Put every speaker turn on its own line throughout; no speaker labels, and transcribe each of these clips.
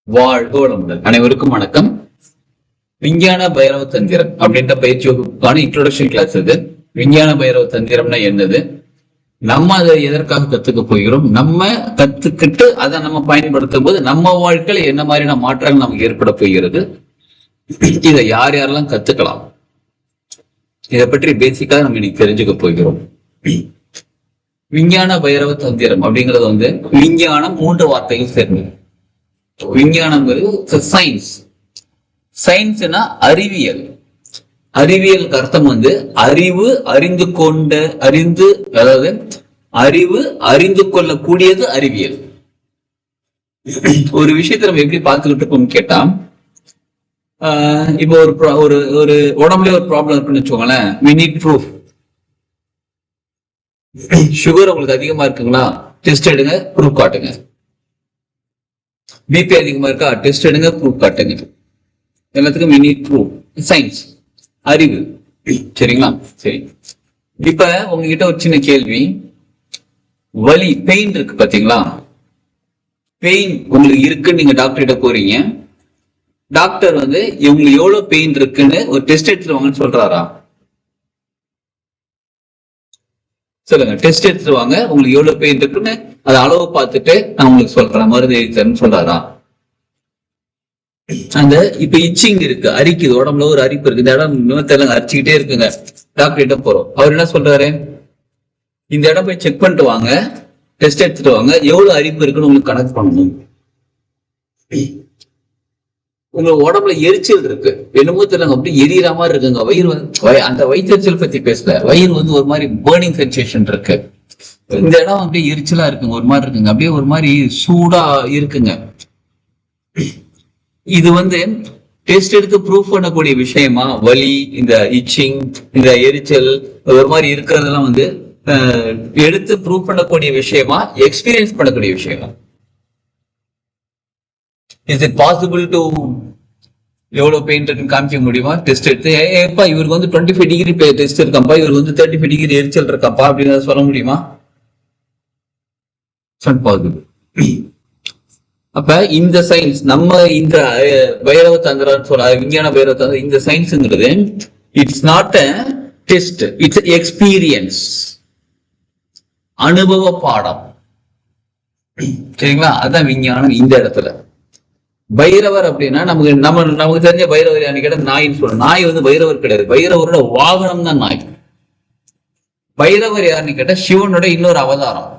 வாழ்க வளமுடன். அனைவருக்கும் வணக்கம். விஞ்ஞான பைரவ தந்திரம் அப்படின்ற பயிற்சி வகுப்புக்கான இன்ட்ரோடக்ஷன் கிளாஸ் இது. விஞ்ஞான பைரவ தந்திரம்னா என்னது, நம்ம அதை எதற்காக கத்துக்க போகிறோம், நம்ம கத்துக்கிட்டு அதை நம்ம பயன்படுத்தும் போது நம்ம வாழ்க்கையில என்ன மாதிரியான மாற்றங்கள் நமக்கு ஏற்பட போகிறது, இதை யார் யாரெல்லாம் கத்துக்கலாம், இதை பற்றி பேசிக்காக நம்ம இன்னைக்கு தெரிஞ்சுக்க போகிறோம். விஞ்ஞான பைரவ தந்திரம் அப்படிங்கிறது விஞ்ஞானம் 3 வார்த்தைகள் சேர்ந்து. விஞ்ஞானம்ங்கிறது சயின்ஸ். சயின்ஸ்னா அறிவியல். அறிவியலுக்கு அர்த்தம் அறிவு, அதாவது அறிவு அறிந்து கொள்ளக்கூடியது அறிவியல். ஒரு விஷயத்தை நம்ம எப்படி பார்த்துக்கிட்டு இருக்கோம் கேட்டா, இப்போ ஒரு உடம்புல ஒரு ப்ராப்ளம் இருக்குன்னு வச்சுக்கோங்களேன், we need proof. சுகர் உங்களுக்கு அதிகமா இருக்குங்களா, டெஸ்ட் எடுங்க, ப்ரூஃப் காட்டுங்க. பிபி அதிகமா இருக்கா, டெஸ்ட் எடுங்க, ப்ரூஃப் காட்டுங்க. எல்லாத்துக்கும் we need proof. சயின்ஸ், அறிவு. சரிங்களா? சரி, இப்ப உங்ககிட்ட ஒரு சின்ன கேள்வி. வலி, பெயின் இருக்கு பாத்தீங்களா, பெயின் உங்களுக்கு இருக்குன்னு நீங்க டாக்டர் கிட்ட போறீங்க. டாக்டர் உங்களுக்கு எவ்வளவு பெயின் இருக்குன்னு ஒரு டெஸ்ட் எடுத்துட்டு வாங்கன்னு சொல்றாரா? சொல்லுங்க, டெஸ்ட் எடுத்துட்டு வாங்க, உங்களுக்கு எவ்வளவு பெயின் இருக்குன்னு அதை அளவு பார்த்துட்டு நான் உங்களுக்கு சொல்றேன், மருந்து எழுதித்தரேன்னு சொல்றாரா? இப்ப இச்சிங் இருக்கு, அரிக்குது, உடம்புல ஒரு அரிப்பு இருக்கு, இந்த இடம் நிமித்தம் அரிச்சுக்கிட்டே இருக்குங்க. டாக்டர் கிட்ட போறோம், அவர் என்ன சொல்றாரு, இந்த இடம் போய் செக் பண்ணிட்டு வாங்க, டெஸ்ட் எடுத்துட்டு வாங்க, எவ்வளவு அரிப்பு இருக்குன்னு உங்களுக்கு கணக்கு பண்ணணும். உங்களுக்கு உடம்புல எரிச்சல் இருக்கு, என்னமோ தெரியல, அப்படி எரியற மாதிரி இருக்குங்க. வயிறு அந்த வயிற்றுச்சல் பத்தி பேசல, வயிறு ஒரு மாதிரி பேர்னிங் சென்சேஷன் இருக்கு, இந்த இடம் அப்படியே எரிச்சலா இருக்குங்க, ஒரு மாதிரி இருக்குங்க, அப்படியே ஒரு மாதிரி சூடா இருக்குங்க. இது டெஸ்ட் எடுத்து ப்ரூஃப் பண்ணக்கூடிய விஷயமா? வலி, இந்த இச்சிங், இந்த எரிச்சல் ஒரு மாதிரி இருக்கிறதெல்லாம் எடுத்து ப்ரூஃப் பண்ணக்கூடிய விஷயமா, எக்ஸ்பீரியன்ஸ் பண்ணக்கூடிய விஷயமா? இஸ் இட் பாசிபிள் டு எவ்வளவு பெயின் இருக்குன்னு காமிக்க முடியுமா? டெஸ்ட் எடுத்து ஏப்பா இவருக்கு 25 டிகிரி டெஸ்ட் இருக்காப்பா, இவருக்கு 35 டிகிரி எரிச்சல் இருக்காப்பா அப்படின்னு சொல்ல முடியுமா? அப்ப இந்த சயின்ஸ், நம்ம இந்த பைரவ தந்திரம் சொல்ற விஞ்ஞான பைரவ தந்திரம், இந்த சயின்ஸ்ங்கிறது it's not a test, it's experience, அனுபவ பாடம். சரிங்களா? அதுதான் விஞ்ஞானம் இந்த இடத்துல. பைரவர் அப்படின்னா நமக்கு தெரிஞ்ச பைரவர் யாருன்னு கேட்டா நாயின்னு சொல்லணும். நாய் பைரவர் கிடையாது, பைரவரோட வாகனம் தான் நாய். பைரவர் யாருன்னு கேட்டா சிவனோட இன்னொரு அவதாரம்.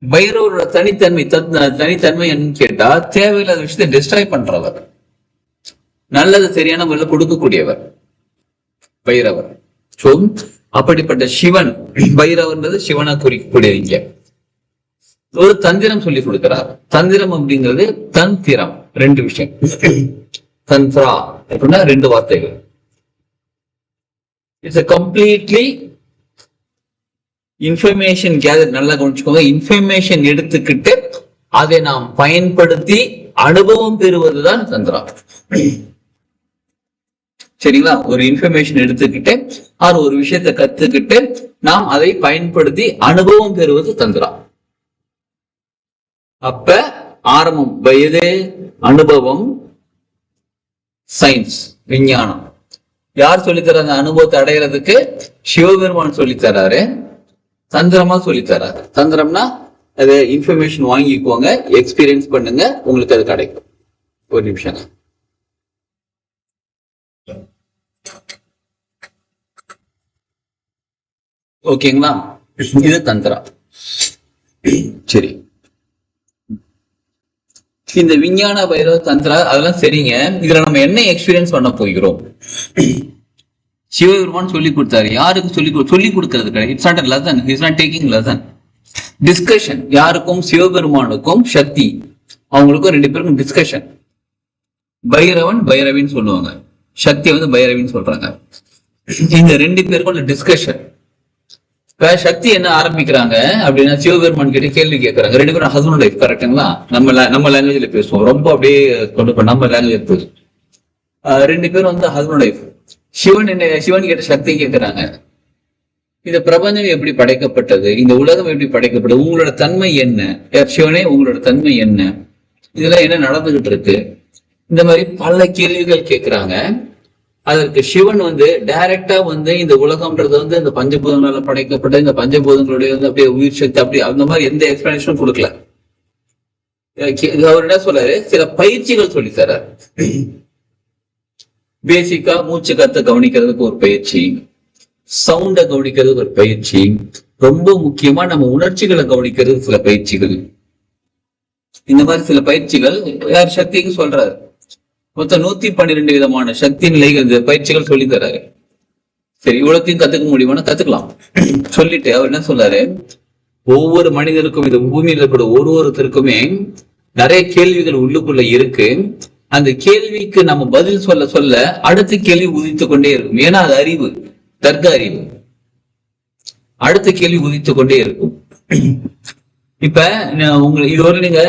பைரவரோட தனித்தன்மை என்னன்னு கேட்டா, தேவையில்லாத விஷயத்தை டிஸ்ட்ராய் பண்றவர், நல்லது சரியான முறையில் கொடுக்கக்கூடியவர் பைரவர். அப்படிப்பட்ட சிவன், பைரவர்ன்றது சிவனை குறிக்கக்கூடியவங்க. ஒரு தந்திரம் சொல்லி கொடுக்கிறார். தந்திரம் அப்படிங்கிறது தந்திரம், 2 விஷயம். தந்திரா அப்படின்னா 2 வார்த்தைகள். It's completely information gather. நல்லா கவனிச்சுக்கோங்க, இன்ஃபர்மேஷன் எடுத்துக்கிட்டு அதை நாம் பயன்படுத்தி அனுபவம் பெறுவதுதான் தந்திரா. சரிங்களா? ஒரு இன்ஃபர்மேஷன் எடுத்துக்கிட்டு ஒரு விஷயத்தை கத்துக்கிட்டு நாம் அதை பயன்படுத்தி அனுபவம் பெறுவது தந்திரா. அப்ப ஆரம்பம் வயது, அனுபவம், சயின்ஸ், விஞ்ஞானம். யார் சொல்லித்தர? அந்த அனுபவத்தை அடைகிறதுக்கு சிவபெருமான் சொல்லித்தராரு, தந்திரமா சொல்லித்தராரு. தந்திரம்னா அது இன்ஃபர்மேஷன் வாங்கிக்கோங்க, எக்ஸ்பீரியன்ஸ் பண்ணுங்க, உங்களுக்கு அது கிடைக்கும். ஒரு நிமிஷம். ஓகேங்களா? இது தந்திரா. சரி, இந்த விஞ்ஞான பைரவ தந்திரா அதெல்லாம் சரிங்க. இதுல நம்ம என்ன எக்ஸ்பீரியன்ஸ் பண்ண போகிறோம்? சிவபெருமான் சொல்லி கொடுத்தாரு. யாருக்கு சொல்லி கொடுக்கிறது கிடையாது. It's not a lesson, he is not taking lesson. Discussion. யாருக்கும்? சிவபெருமானுக்கும் சக்தி, அவங்களுக்கும் 2 பேருக்கும் டிஸ்கஷன். பைரவன் பைரவின்னு சொல்லுவாங்க, சக்தி பைரவின்னு சொல்றாங்க. இந்த 2 பேருக்கும் டிஸ்கஷன். சக்தி என்ன ஆரம்பிக்கிறாங்க அப்படின்னா, சிவபெருமான் கிட்ட கேள்வி கேட்கறாங்க. 2 பேரும் ஹஸ்பண்ட் ஒய்ஃப், கரெக்டுங்களா? நம்ம லாங்குவேஜ்ல பேசுவோம், ரொம்ப அப்படியே கொண்டு நம்ம லாங்குவேஜ் பேசுவோம். 2 பேரும் ஹஸ்பண்ட் ஒய்ஃப். சிவன் கிட்ட சக்தி கேட்கிறாங்க, இந்த பிரபஞ்சம் எப்படி படைக்கப்பட்டது, இந்த உலகம் எப்படி படைக்கப்பட்டது, உங்களோட தன்மை என்ன? சிவனே, உங்களோட தன்மை என்ன? இதெல்லாம் என்ன நடந்துகிட்டு இருக்கு, இந்த மாதிரி பல கேள்விகள் கேட்கிறாங்க. அதற்கு சிவன் வந்து டைரக்டா வந்து இந்த உலகம்ன்றது வந்து இந்த பஞ்சபூதங்களால படைக்கப்பட்ட இந்த பஞ்சபூதங்களுடைய வந்து அப்படியே உயிர் சக்தி அப்படி அந்த மாதிரி எந்த எக்ஸ்பிளனேஷனும் கொடுக்கல. அவர் என்ன சொல்றாரு, சில பயிற்சிகள் சொல்லி தர்றாரு. பேசிக்கா மூச்சு கத்தை கவனிக்கிறதுக்கு ஒரு பயிற்சி, சவுண்ட கவனிக்கிறதுக்கு ஒரு பயிற்சி, ரொம்ப முக்கியமா நம்ம உணர்ச்சிகளை கவனிக்கிறதுக்கு சில பயிற்சிகள். இந்த மாதிரி சில பயிற்சிகள் யார் சக்திக்கு சொல்றாரு. மொத்தம் 112 விதமான சக்தி நிலைகள் இந்த பயிற்சிகள் சொல்லி தர்றாரு. சரி, இவ்வளத்தையும் கத்துக்க முடியுமானா கத்துக்கலாம். சொல்லிட்டு அவர் என்ன சொல்றாரு, ஒவ்வொரு மனிதருக்கும் இந்த பூமியில இருக்கிற ஒருத்தருக்குமே நிறைய கேள்விகள் உள்ளுக்குள்ள இருக்கு. அந்த கேள்விக்கு நம்ம பதில் சொல்ல சொல்ல அடுத்த கேள்வி உதித்து கொண்டே இருக்கும். ஏன்னா அது அறிவு, தர்க்க அறிவு. அடுத்த கேள்வி உதித்து கொண்டே இருக்கும். இப்ப உங்களுக்கு இதுவரை நீங்க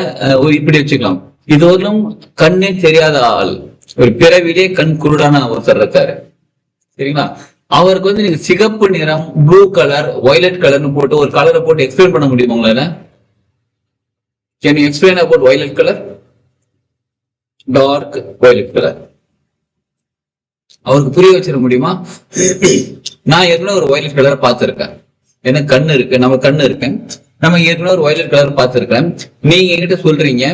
இப்படி வச்சுக்கலாம், இதுவரையும் கண்ணே தெரியாத ஆள், ஒரு பிறவிலே கண் குருடான ஒருத்தர் இருக்காரு, சரிங்களா? அவருக்கு வந்து நீங்க சிகப்பு நிறம், ப்ளூ கலர், வயலட் கலர்னு போட்டு ஒரு கலரை போட்டு எக்ஸ்பிளைன் பண்ண முடியுமா உங்களால? Can you explain about violet colour, dark violet colour? அவருக்கு புரிய வச்சிட முடியுமா? நான் ஏற்கனவே ஒரு வயலட் கலரை பார்த்திருக்கேன், எனக்கு கண்ணு இருக்கு, நம்ம கண்ணு இருக்கேன், நம்ம ஏற்கனவே ஒரு வயலட் கலர் பார்த்திருக்கேன். நீங்க என்கிட்ட சொல்றீங்க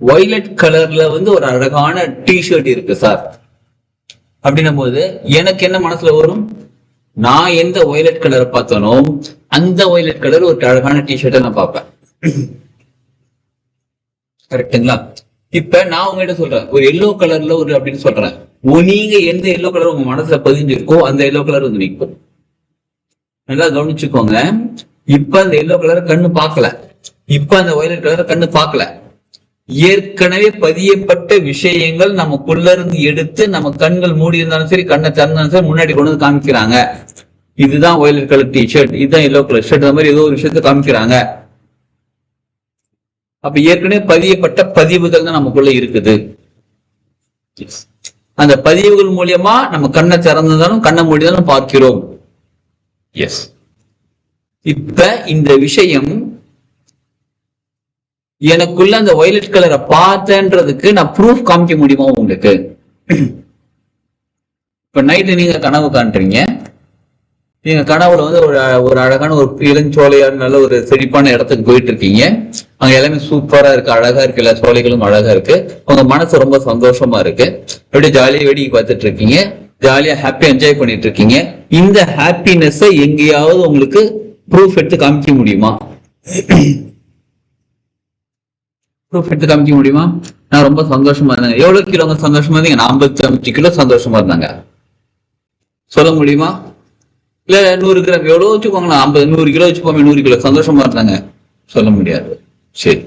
வயலட் கலர்ல வந்து ஒரு அழகான டிஷர்ட் இருக்கு சார் அப்படின்னும் போது எனக்கு என்ன மனசுல வரும், நான் எந்த வயலட் கலரை பார்த்தனோ அந்த வயலட் கலர் ஒரு அழகான டிஷர்ட்டை நான் பார்ப்பேன். கரெக்டுங்களா? இப்ப நான் உங்ககிட்ட சொல்றேன் ஒரு எல்லோ கலர்ல ஒரு அப்படின்னு சொல்றேன், நீங்க எந்த எல்லோ கலர் உங்க மனசுல பதிஞ்சு இருக்கோ அந்த எல்லோ கலர் வந்து நிற்கும். நல்லா கவனிச்சுக்கோங்க. இப்ப அந்த எல்லோ கலர் கண்ணு பார்க்கல, இப்ப அந்த வயலட் கலர் கண்ணு பார்க்கல. ஏற்கனவே பதியப்பட்ட விஷயங்கள் நமக்குள்ள இருந்து எடுத்து நம்ம கண்கள் மூடி இருந்தாலும் சரி, கண்ணை திறந்தாலும் சரி, முன்னாடி கொண்டு வந்து காமிக்கிறாங்க. இதுதான் வயலட் கலர் டிஷர்ட், இதுதான் எல்லோ கலர் ஷர்ட், அந்த மாதிரி ஏதோ ஒரு விஷயத்த காமிக்கிறாங்க. அப்ப ஏற்கனவே பதியப்பட்ட பதிவுகள் தான் நமக்குள்ள இருக்குது. அந்த பதிவுகள் மூலியமா நம்ம கண்ணை திறந்தாலும் கண்ணை மூடினாலும் பார்க்கிறோம். எஸ். இப்ப இந்த விஷயம் எனக்குள்ள அந்த வயலட் கலரை பார்த்தேன்றதுக்கு நான் ப்ரூஃப் காமிக்க முடியுமா உங்களுக்கு? இப்ப நைட்டு நீங்க கனவு காண்றீங்க, நீங்க கனவுல வந்து ஒரு அழகான ஒரு இளஞ்சோலையான நல்ல ஒரு செழிப்பான இடத்துக்கு போயிட்டு இருக்கீங்க. அங்க எல்லாமே சூப்பரா இருக்கு, அழகா இருக்கு, எல்லா சோலைகளும் அழகா இருக்கு, உங்க மனசு ரொம்ப சந்தோஷமா இருக்கு, அப்படியே ஜாலியா வேடிக்கை பார்த்துட்டு இருக்கீங்க, ஜாலியா ஹாப்பியா என்ஜாய் பண்ணிட்டு இருக்கீங்க. இந்த ஹாப்பினஸ் எங்கேயாவது உங்களுக்கு ப்ரூஃப் எடுத்து காமிக்க முடியுமா? ப்ரூஃப் எடுத்து காமிக்க முடியுமா? நான் ரொம்ப சந்தோஷமா இருந்தேங்க. எவ்வளவு கிலோ சந்தோஷமா இருந்தீங்க? 55 கிலோ சந்தோஷமா இருந்தாங்க. சொல்ல முடியுமா? இல்ல 100 கிராம் எவ்வளவு வச்சுக்கோங்களேன், 100 கிலோ வச்சுக்கோங்க, 100 கிலோ சந்தோஷமா இருந்தாங்க. சொல்ல முடியாது. சரி,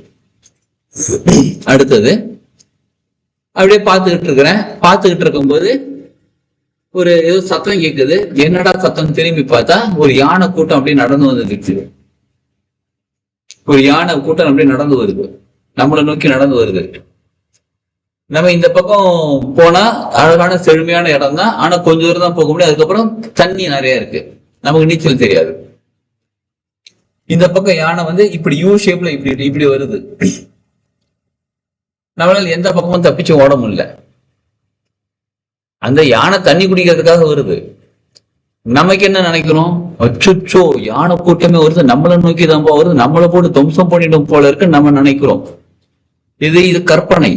அடுத்தது அப்படியே பார்த்துக்கிட்டு இருக்கிறேன். பார்த்துக்கிட்டு இருக்கும்போது ஒரு ஏதோ சத்தம் கேட்குது. என்னடா சத்தம்? திரும்பி பார்த்தா ஒரு யானை கூட்டம் அப்படியே நடந்து வந்துருக்கு. ஒரு யானை கூட்டம் அப்படியே நடந்து வருது, நம்மளை நோக்கி நடந்து வருது. நம்ம இந்த பக்கம் போனா அழகான செழுமையான இடம் தான், ஆனா கொஞ்ச தூரம் தான் போக முடியும். அதுக்கப்புறம் தண்ணி நிறைய இருக்கு, நமக்கு நீச்சல் தெரியாது. இந்த பக்கம் யானை வந்து இப்படி யூ ஷேப்ல இப்படி வருது. நம்மளால எந்த பக்கமும் தப்பிச்சு ஓட முடியல. அந்த யானை தண்ணி குடிக்கிறதுக்காக வருது. நமக்கு என்ன நினைக்கிறோம், அச்சுச்சோ யானை கூட்டமே வருது, நம்மளை நோக்கி தான் வருது, நம்மளை போட்டு துவம்சம் பண்ணிடும் போல இருக்கு நம்ம நினைக்கிறோம். இது கற்பனை.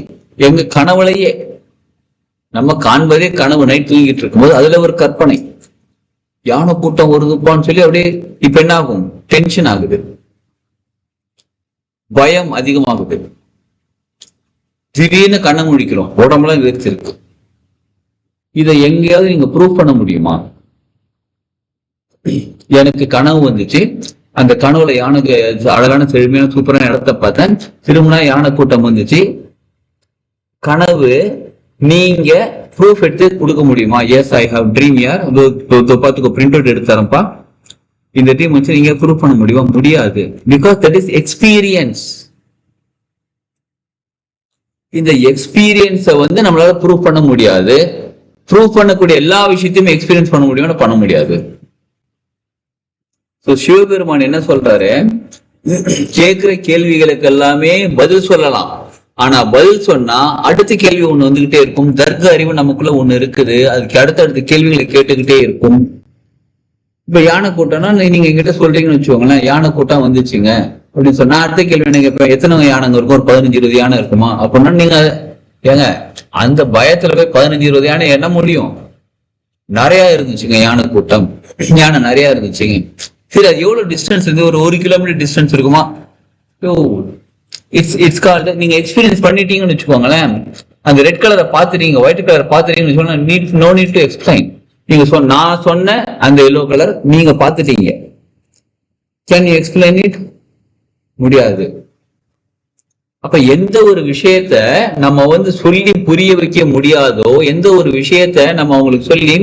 எங்க கனவுலையே நம்ம காண்பதே கனவு. நைட் தூங்கிட்டு இருக்கும்போது அதுல ஒரு கற்பனை, யானை கூட்டம் வருதுப்பான்னு சொல்லி அப்படியே இப்ப என்ன ஆகும், டென்ஷன் ஆகுது, பயம் அதிகமாகுது. திடீர்னு கண்ணை முடிக்கிறோம், உடம்புலாம் விரிச்சிருக்கு. இதை எங்கேயாவது நீங்க ப்ரூவ் பண்ண முடியுமா? எனக்கு கனவு வந்துச்சு, அந்த கனவுல யானைக்கு அழகான செழுமையான சூப்பரான இடத்த பார்த்தேன், திரும்பினா யானை கூட்டம் வந்துச்சு. கனவு நீங்க ப்ரூஃப் எடுத்து கொடுக்க முடியுமா? எஸ் ஐ ஹவ் ட்ரீம் யார், பார்த்துக்கோ பிரிண்ட் அவுட் எடுத்து தரப்பா, இந்த ட்ரீம் வச்சு நீங்க ப்ரூவ் பண்ண முடியுமா? முடியாது. Because that is experience. இந்த எக்ஸ்பீரியன்ஸை வந்து நம்மளால ப்ரூவ் பண்ண முடியாது. ப்ரூவ் பண்ணக்கூடிய எல்லா விஷயத்தையுமே எக்ஸ்பீரியன்ஸ் பண்ண முடியும்னு பண்ண முடியாது. சிவபெருமான் என்ன சொல்றாரு, கேட்கிற கேள்விகளுக்கு எல்லாமே பதில் சொல்லலாம், ஆனா பதில் சொன்னா அடுத்த கேள்வி ஒண்ணு வந்துகிட்டே இருக்கும். தர்க்க அறிவு நமக்குள்ள ஒண்ணு இருக்குது, அதுக்கு அடுத்தடுத்த கேள்விகளை கேட்டுக்கிட்டே இருக்கும். இப்ப யானை கூட்டம்னா நீங்க என்கிட்ட சொல்றீங்கன்னு வச்சுக்கோங்களேன், யானை கூட்டம் வந்துச்சுங்க அப்படின்னு சொன்னா அடுத்த கேள்வி என்ன கேட்பேன், எத்தனை யானைங்க இருக்கும்? ஒரு 15-20 யானை இருக்குமா அப்படின்னா நீங்க ஏங்க அந்த பயத்துல போய் 15-20 யானை என்ன முடியும்? நிறைய இருந்துச்சுங்க யானை கூட்டம், யானை நிறைய இருந்துச்சுங்க. சரி, அது எவ்வளவு டிஸ்டன்ஸ் இருந்து? ஒரு 1 கிலோமீட்டர் டிஸ்டன்ஸ் இருக்குமா? இட்ஸ் கால்டு, நீங்க எக்ஸ்பீரியன்ஸ் பண்ணிட்டீங்கன்னு வச்சுக்கோங்களேன், அந்த ரெட் கலரை பாத்துறீங்க, ஒயிட் கலரை பாத்துறீங்கன்னு சொன்னா நோ நீட் டு எக்ஸ்பிளைன். நீங்க நான் சொன்ன அந்த எல்லோ கலர் நீங்க பாத்துட்டீங்க. Can you explain it? முடியாது. அப்ப எந்த ஒரு விஷயத்த நம்ம சொல்லி புரிய வைக்க முடியாதோ, எந்த ஒரு விஷயத்த நம்ம அவங்களுக்கு சொல்லி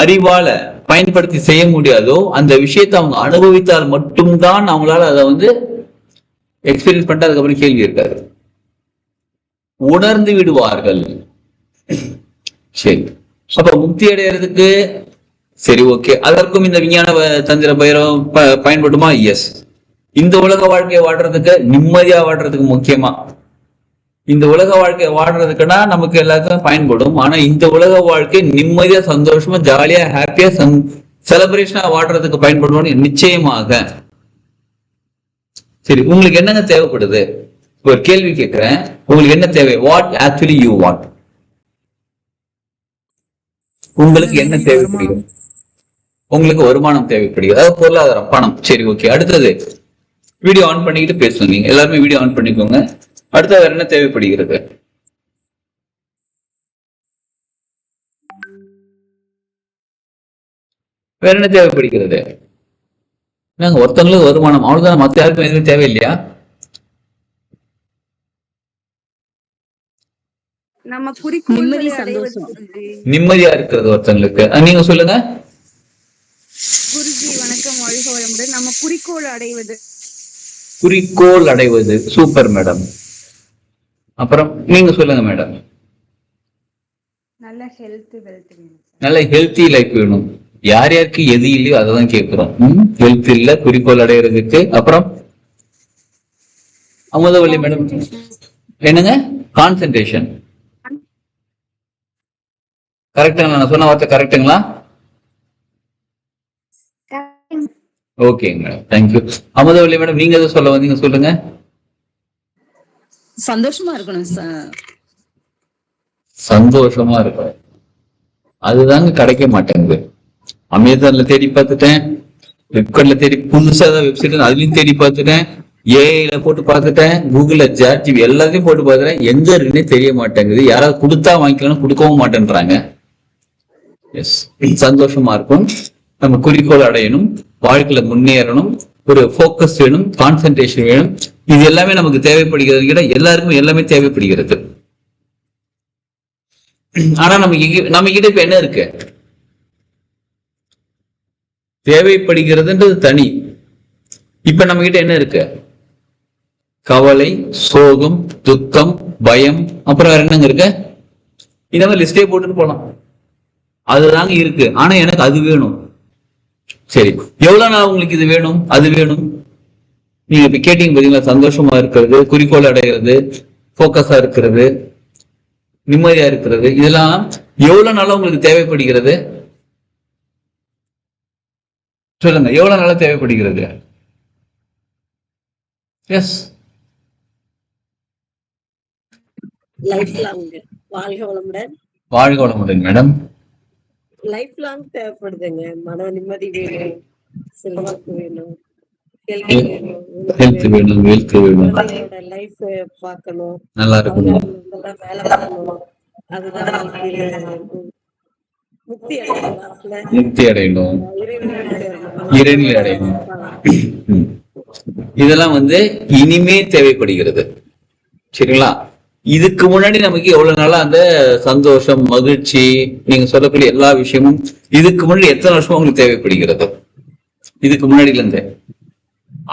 அறிவால பயன்படுத்தி செய்ய முடியாதோ, அந்த விஷயத்தை அவங்க அனுபவித்தால் மட்டும்தான் அவங்களால அதை எக்ஸ்பீரியன்ஸ் பண்ணிட்டு அதுக்கப்புறம் கேள்வி இருக்காது, உணர்ந்து விடுவார்கள். சரி, அப்ப முக்தி அடைகிறதுக்கு சரி ஓகே, அதற்கும் இந்த விஞ்ஞான தந்திர பயிரம் பயன்படுமா? எஸ். இந்த உலக வாழ்க்கையை வாழ்றதுக்கு, நிம்மதியா வாழ்றதுக்கு, முக்கியமா இந்த உலக வாழ்க்கையை வாழ்றதுக்குன்னா நமக்கு எல்லாத்துக்கும் பயன்படும். ஆனா இந்த உலக வாழ்க்கை நிம்மதியா, சந்தோஷமா, ஜாலியா, ஹாப்பியா, செலிப்ரேஷனா வாழ்றதுக்கு பயன்படுவோம் நிச்சயமாக. சரி, உங்களுக்கு என்னங்க தேவைப்படுது? ஒரு கேள்வி கேட்கிறேன், உங்களுக்கு என்ன தேவை? What actually you want? உங்களுக்கு என்ன தேவைப்படுகிறது? உங்களுக்கு வருமானம் தேவைப்படுகிறது, அதாவது பொருளாதாரம், பணம். சரி ஓகே, அடுத்தது வீடியோ ஆன் பண்ணிக்கிட்டு பேசுங்க. நீங்க எல்லாருமே வீடியோ ஆன் பண்ணிக்கோங்க. அடுத்தது வேற என்ன தேவைப்படுகிறது? வேற என்ன தேவைப்படுகிறது? நாங்க ஒருத்தவங்களுக்கு வருமானம், அவ்வளவுதான், மத்த யாருக்கும் எதுவுமே தேவையில்லையா? நிம்மதியா இருக்கிறது ஒருத்தங்களுக்கு. நீங்க சொல்லுங்க.
குருஜி வணக்கம், வாழ்க வளமுடன். நம்ம குறிக்கோள் அடைவது.
குறிக்கோள் அடைவது, சூப்பர் மேடம். அப்புறம் நீங்க சொல்லுங்க மேடம்.
நல்ல ஹெல்த் வெல்த் வேணும்.
நல்ல ஹெல்த்தி லைஃப் வேணும். யார் யாருக்கு எது இல்லையோ அதான் கேட்கிறோம். ஹெல்த் இல்ல, குறிக்கோள் அடைகிறதுக்கு. அப்புறம் அமுதவள்ளி மேடம் என்னங்க? கான்சென்ட்ரேஷன். கரெக்டுங்களா? நான் சொன்ன வார்த்தை கரெக்டுங்களா? ஓகேங்க மேடம், தேங்க்யூ. அமுதவள்ளி மேடம், நீங்க எதை சொல்ல வந்தீங்க? சொல்லுங்க.
சந்தோஷமா இருக்கணும் சார்.
சந்தோஷமா இருக்கணும், அதுதாங்க கிடைக்க மாட்டேங்குது. அமேசான்ல தேடி பார்த்துட்டேன், பிளிப்கார்ட்ல தேடி, புதுசா வெப்சைட் அதுலயும் தேடி பார்த்துட்டேன், ஏஐல போட்டு பார்த்துட்டேன், கூகுள்ல சாட் எல்லாத்தையும் போட்டு பார்த்துட்டேன், எங்க இருக்குன்னே தெரிய மாட்டேங்குது. யாராவது கொடுத்தா வாங்கிக்கலாம், கொடுக்கவும் மாட்டேன்றாங்க. எஸ், சந்தோஷமா இருக்கும், நம்ம குறிக்கோள் அடையணும், வாழ்க்கையில முன்னேறணும், ஒரு போக்கஸ் வேணும், கான்சென்ட்ரேஷன் வேணும். இது எல்லாமே நமக்கு தேவைப்படுகிறது கிட்ட, எல்லாருக்கும் எல்லாமே தேவைப்படுகிறது. ஆனா நம்ம கிட்ட இப்ப என்ன இருக்கு? தேவைப்படுகிறதுன்றது தனி. இப்ப நம்ம கிட்ட என்ன இருக்கு? கவலை, சோகம், துக்கம், பயம், அப்புறம் வேற என்னங்க இருக்கு? இந்த மாதிரி லிஸ்டே போட்டுட்டு போலாம். அதுதாங்க இருக்கு. ஆனா எனக்கு அது வேணும். சரி, எவ்வளவு நாள் உங்களுக்கு இது வேணும், அது வேணும்? நீங்க இப்ப கேட்டீங்க பாத்தீங்களா, சந்தோஷமா இருக்கிறது, குறிக்கோள் அடைகிறது, போக்கஸா இருக்கிறது, நிம்மதியா இருக்கிறது, இதெல்லாம் எவ்வளவு நாளா உங்களுக்கு தேவைப்படுகிறது? சொல்லுங்க, எவ்வளவு நாளா தேவைப்படுகிறது? Yes,
life long. வாழ்க வளமுடன்.
வாழ்க வளமுடன் மேடம்.
லைஃப் லாங் தேவைப்படுதுங்க. மன நிம்மதி வேணும், செல்வாக்கு வேணும்,
ஹெல்த் வேணும், வெல்த் வேணும்,
லைஃப் பார்க்கணும்,
நல்லா இருக்கணும்,
வேலை பார்க்கணும். அதுதான்
முக்தி அடையணும், இறைநிலை அடையணும். இதெல்லாம் இனிமே தேவைப்படுகிறது. சரிங்களா? இதுக்கு முன்னாடி நமக்கு எவ்வளவு நாளா அந்த சந்தோஷம், மகிழ்ச்சி, நீங்க சொல்லக்கூடிய எல்லா விஷயமும் இதுக்கு முன்னாடி எத்தனை வருஷமா உங்களுக்கு தேவைப்படுகிறது? இதுக்கு முன்னாடில இருந்து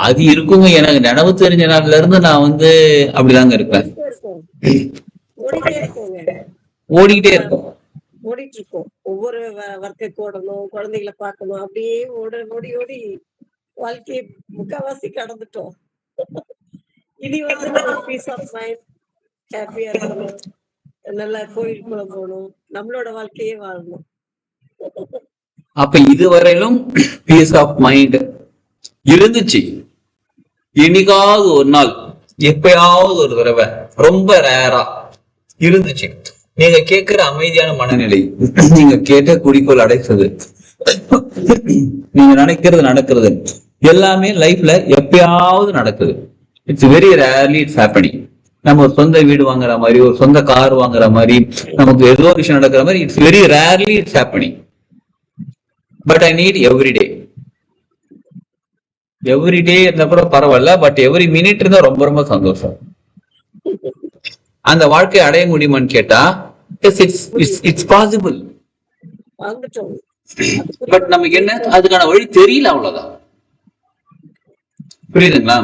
அது இருக்குங்க. எனக்கு நினைவு தெரிஞ்ச நாள்ல இருந்து நான் அப்படிதாங்க இருப்பேன். ஓடிக்கிட்டே இருக்கும்,
ஓடிட்டு இருக்கோம். ஒவ்வொரு ஒர்க்கு ஓடணும், குழந்தைகளை பார்க்கணும், அப்படியே ஓடி ஓடி வாழ்க்கையை முக்காவாசி கடந்துட்டோம். இனி பீஸ் ஆஃப் மைண்ட், ஹாப்பியா இருக்கணும், நல்லா கோயிலுக்குள்ள போகணும், நம்மளோட வாழ்க்கையே வாழணும்.
அப்ப இதுவரையிலும் பீஸ் ஆஃப் மைண்ட் இருந்துச்சு. என்னைக்காவது ஒரு நாள், எப்பயாவது ஒரு தடவை, ரொம்ப ரேரா இருந்துச்சு. நீங்க கேட்கிற அமைதியான மனநிலை, நீங்க கேட்ட குறிக்கோள் அடைச்சது, நீங்க நினைக்கிறது நடக்கிறது எல்லாமே லைஃப்ல எப்பயாவது நடக்குது. It's very rarely it's happening. நம்ம ஒரு சொந்த வீடு வாங்குற மாதிரி, ஒரு சொந்த கார் வாங்குற மாதிரி, நமக்கு ஏதோ ஒரு விஷயம் நடக்கிற மாதிரி it's very rarely it's happening. But I need everyday. Everyday இருந்தப்ப பரவாயில்ல, பட் எவ்ரி மினிட் இருந்தா ரொம்ப ரொம்ப சந்தோஷம். அந்த வாழ்க்கையை அடைய முடியுமான்னு கேட்டா இட்ஸ் பாசிபிள்.
வாழ்ந்துட்டோம்.
பட் நமக்கு என்ன அதுக்கான வழி தெரியல, அவ்வளவுதான். புரியுதுங்களா?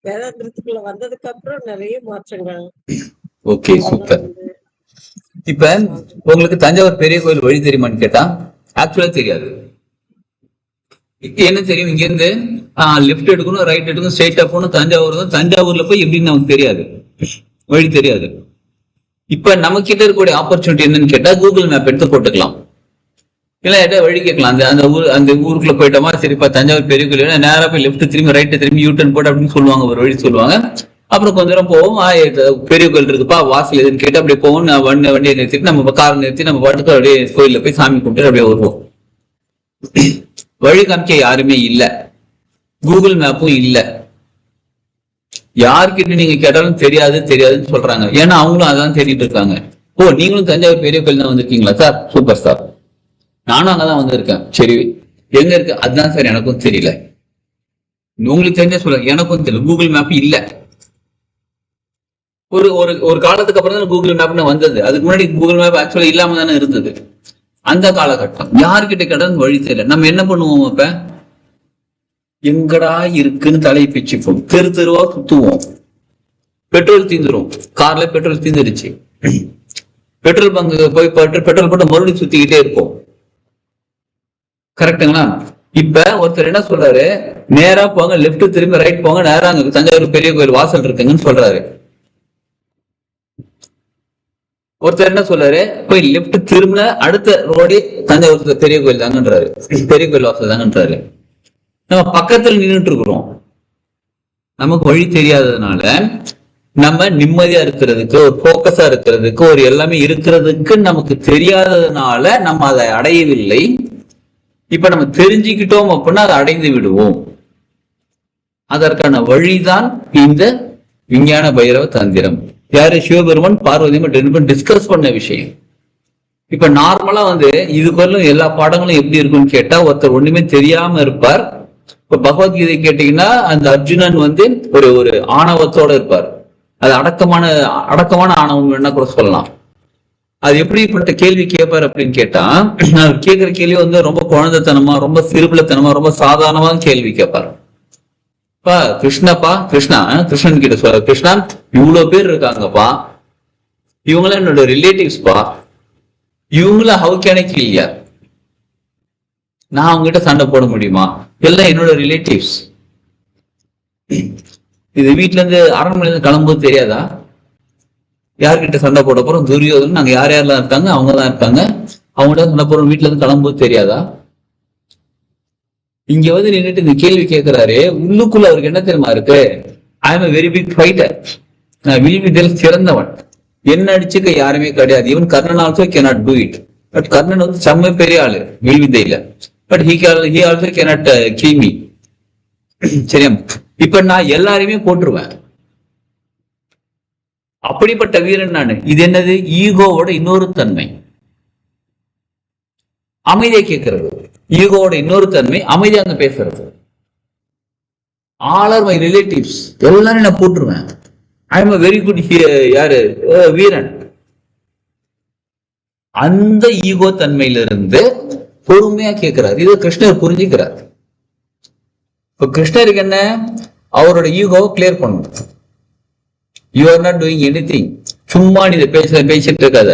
வேதாந்திரத்துக்குள்ள வந்ததுக்கு அப்புறம் நிறைய மாற்றங்கள்.
Okay, super. இப்ப உங்களுக்கு தஞ்சாவூர் பெரிய கோயில் வழி தெரியுமான்னு கேட்டா ஆக்சுவலா தெரியாது. என்ன தெரியும், இங்க இருந்து லெஃப்ட் எடுக்கணும், ரைட் எடுக்கணும், ஸ்ட்ரெயிட்டா போகணும், தஞ்சாவூர் தான். தஞ்சாவூர்ல போய் எப்படின்னு நமக்கு தெரியாது, வழி தெரியாது. இப்ப நம்ம கிட்ட இருக்கக்கூடிய ஆப்பர்ச்சுனிட்டி என்னன்னு கேட்டா கூகுள் மேப் எடுத்து போட்டுக்கலாம், இல்ல வழி கேட்கலாம். அந்த ஊருக்குள்ள போயிட்டோமா, சரிப்பா தஞ்சாவூர் பெரிய கோயில் நேரா போய் லெஃப்ட் திரும்பி ரைட் திரும்பி யூட்டர்ன் போட்டு அப்படின்னு சொல்லுவாங்க, ஒரு வழி சொல்லுவாங்க. அப்புறம் கொஞ்ச நேரம் போவோம், பெரிய கோயில் இருக்குப்பா வாசல் எதுன்னு கேட்டு அப்படியே போவோம். வண்டியை நிறுத்திட்டு நம்ம காரை நிறுத்தி நம்ம பாட்டுக்கு அப்படியே கோயில்ல போய் சாமி கும்பிட்டு அப்படியே வருவோம். வழி காமிக்க யாருமே இல்ல, கூகுள் மேப்பும் இல்ல. யார்கிட்ட நீங்க கேட்டாலும் தெரியாது தெரியாதுன்னு சொல்றாங்க. ஏன்னா அவங்களும் அதான் தேடிட்டு இருக்காங்க. ஓ, நீங்களும் தஞ்சாவூர் பெரிய கோயில் தான் வந்திருக்கீங்களா சார்? சூப்பர் சார், நானும் அங்கதான் வந்திருக்கேன். சரி, எங்க இருக்கு? அதுதான் சார் எனக்கும் தெரியல. உங்களுக்கு தெரிஞ்ச சொல்லுங்க, எனக்கும் தெரியல, கூகுள் மேப் இல்ல. ஒரு ஒரு காலத்துக்கு அப்புறம் தான் கூகுள் மேப்னு வந்தது. அதுக்கு முன்னாடி கூகுள் மேப் ஆக்சுவலா இல்லாம தானே இருந்தது. அந்த காலகட்டம் யார்கிட்ட கேட்டாலும் வழி தெரியல. நம்ம என்ன பண்ணுவோம், அப்ப எங்கடா இருக்குன்னு தலையை பிச்சுப்போம், தெரு தெருவா சுத்துவோம். பெட்ரோல் தீந்துரும், கார்ல பெட்ரோல் தீந்துருச்சு, பெட்ரோல் பங்கு போய் பெட்ரோல் போட்டு மறுபடியும் சுத்திக்கிட்டே இருப்போம். கரெக்டுங்களா? இப்ப ஒருத்தர் என்ன சொல்றாரு, நேரா போங்க, லெப்ட் திரும்பி ரைட் போங்க, நேரா அங்க தஞ்சாவூர் பெரிய கோயில் வாசல் இருக்குங்கன்னு சொல்றாரு. ஒருத்தர் என்ன சொல்றாரு, போய் லெப்ட் திரும்பின அடுத்த ரோடே தஞ்சாவூர் பெரிய கோயில் தாங்கன்றாரு, பெரிய கோயில் வாசல் தாங்கன்றாரு. நம்ம பக்கத்துல நின்றுட்டு இருக்கிறோம். நமக்கு வழி தெரியாததுனால நம்ம நிம்மதியா இருக்கிறதுக்கு, ஒரு போக்கஸா இருக்கிறதுக்கு, ஒரு எல்லாமே இருக்கிறதுக்கு நமக்கு தெரியாததுனால நம்ம அதை அடையவில்லை. இப்ப நம்ம தெரிஞ்சுக்கிட்டோம் அப்படின்னா அதை அடைந்து விடுவோம். அதற்கான வழிதான் இந்த விஞ்ஞான பைரவ தந்திரம். யாரு? சிவபெருமன் பார்வதியும் டிஸ்கஸ் பண்ண விஷயம். இப்ப நார்மலா இதுக்குள்ள எல்லா பாடங்களும் எப்படி இருக்குன்னு கேட்டா, ஒருத்தர் ஒண்ணுமே தெரியாம இருப்பார். இப்ப பகவத்கீதை கேட்டீங்கன்னா அந்த அர்ஜுனன் ஒரு ஒரு ஆணவத்தோட இருப்பார். அது அடக்கமான ஆணவம் வேணா கூட சொல்லலாம். அது எப்படிப்பட்ட கேள்வி கேட்பார் அப்படின்னு கேட்டா, கேட்கிற கேள்வி ரொம்ப குழந்தைத்தனமா, ரொம்ப சிறுபிள்ளைத்தனமா, ரொம்ப சாதாரணமான கேள்வி கேட்பார். கிருஷ்ணன் கிட்ட சொல்ற, கிருஷ்ணா இவ்வளவு பேர் இருக்காங்கப்பா, இவங்களாம் என்னோட ரிலேட்டிவ்ஸ்பா, இவங்கள how can I kill you? நான் அவங்க கிட்ட சண்டை போட முடியுமா? எல்லாம் என்னோட ரிலேட்டிவ்ஸ். இது வீட்டுல இருந்து அரண்மனையில இருந்து கிளம்பும்போது தெரியாதா யார்கிட்ட சண்டை போட போறோம்? துரியோதனன், நாங்க யார் யாரெல்லாம் இருக்காங்க அவங்கதான் இருக்காங்க, அவங்ககிட்ட சண்டை போறோம் வீட்டுல இருந்து கிளம்பும்போது தெரியாதா? இங்க நின்றுட்டு இந்த கேள்வி கேட்கிறாரு. உள்ளுக்குள்ள அவருக்கு என்ன தெரியுமா இருக்கு? I am a very big fighter. நான் வில்வித்தையில் சிறந்தவன், என்ன அடிச்சுக்க யாருமே கிடையாது. Even Karnan also cannot do it. But Karnan செம்ம பெரிய ஆளு வில்வித்தையில. But he also cannot kill me. சரியா? இப்ப நான் எல்லாரையுமே போட்டுருவேன். அப்படிப்பட்ட வீரன் நானு. இது என்னது? ஈகோவோட இன்னொரு தன்மை, அமைதியை கேட்கறது. ஈகோவோட இன்னொரு தன்மை அமைதியாக பேசுறது. ஆல் ஆர் மை ரிலேட்டிவ்ஸ், எல்லாரும் நான் போட்டுருவேன். I am a very good யாரு? வீரன். அந்த ஈகோ தன்மையிலிருந்து பொறுமையா கேட்கிறார். இது கிருஷ்ணர் புரிஞ்சுக்கிறார். இப்ப கிருஷ்ணருக்கு என்ன? அவரோட ஈகோவை கிளியர் பண்ணணும். You are not doing anything. சும்மா நீ பேசிட்டு இருக்காத.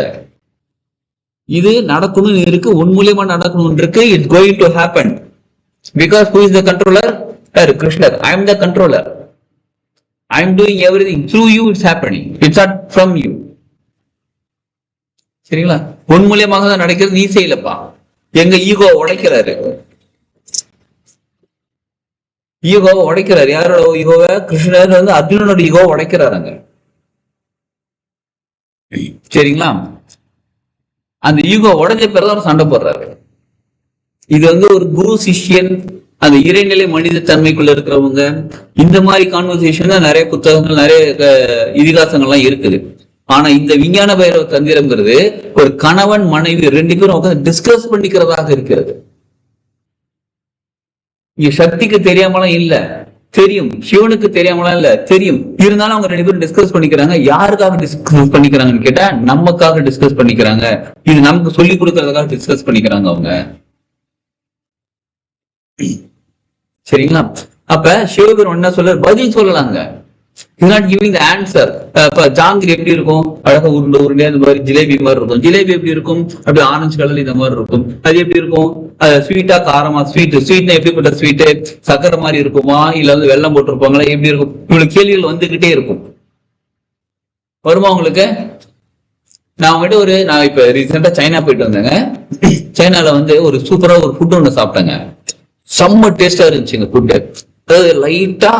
இது நடக்கணும்னு இருக்கு, உன் மூலியமா நடக்கணும் இருக்கு. It's going to happen. Because who is the controller? கிருஷ்ணர், I am the controller, I am doing everything through you, it's happening, it's not from you. சரிங்களா? உன் மூலியமாக தான் நடக்கிறது, நீ செய்யலப்பா. எங்க ஈகோ உடைக்கிறாரு, ஈகோவை உடைக்கிறாரு. யாரோட ஈகோவை? கிருஷ்ணர் வந்து அர்ஜுனனோட ஈகோவை உடைக்கிறாருங்க. சரிங்களா? அந்த ஈகோ உடைஞ்ச பிறகு சண்டை போடுறாரு. இது வந்து ஒரு குரு சிஷ்யன், அந்த இறைநிலை மனித தன்மைக்குள்ள இருக்கிறவங்க, இந்த மாதிரி கான்வர்சேஷன் தான் நிறைய புத்தகங்கள், நிறைய இதிகாசங்கள்லாம் இருக்குது. ஆனா இந்த விஞ்ஞான பைரவ தந்திரம்ங்கிறது ஒரு கணவன் மனைவி ரெண்டு பேரும் உட்காந்து டிஸ்கஸ் பண்ணிக்கிறதாக இருக்கிறது. இங்க சக்திக்கு தெரியாமலாம் இல்ல, தெரியும். சிவனுக்கு தெரியாமலாம் இல்ல, தெரியும். இருந்தாலும் அவங்க ரெண்டு பேரும் டிஸ்கஸ் பண்ணிக்கிறாங்க. யாருக்காக டிஸ்கஸ் பண்ணிக்கிறாங்கன்னு கேட்டா, நமக்காக டிஸ்கஸ் பண்ணிக்கிறாங்க. இது நமக்கு சொல்லி கொடுக்கறதுக்காக டிஸ்கஸ் பண்ணிக்கிறாங்க அவங்க. சரிங்களா? அப்ப சிவபெருமான் என்ன சொல்ற? பதில் சொல்லலாங்க. He's not giving the answer. இப்ப ஜாங்கிரி எப்படி இருக்கும்? அழகா உருண்டை உருண்டையா இந்த மாதிரி ஜிலேபி மாதிரி இருக்கும். ஜிலேபி எப்படி இருக்கும்? அப்படி ஆரஞ்சு கலர்ல இந்த மாதிரி இருக்கும். அது எப்படி இருக்கும்? ஸ்வீட்டா காரமா? ஸ்வீட்னா எப்படிப்பட்ட ஸ்வீட்டு? சக்கரை மாதிரி இருக்குமா, இல்ல வந்து வெள்ளம் போட்டிருப்பாங்களா, எப்படி இருக்கும்? இவ்வளவு கேள்விகள் வந்துகிட்டே இருக்கும். வருமா உங்களுக்கு? நான் இப்ப ரீசெண்டா சைனா போயிட்டு வந்தேங்க. சைனால வந்து ஒரு சூப்பரா ஒரு ஃபுட் ஒண்ணு சாப்பிட்டேங்க. செம்ம டேஸ்டா இருந்துச்சுங்க ஃபுட்டு. அதாவது லைட்டா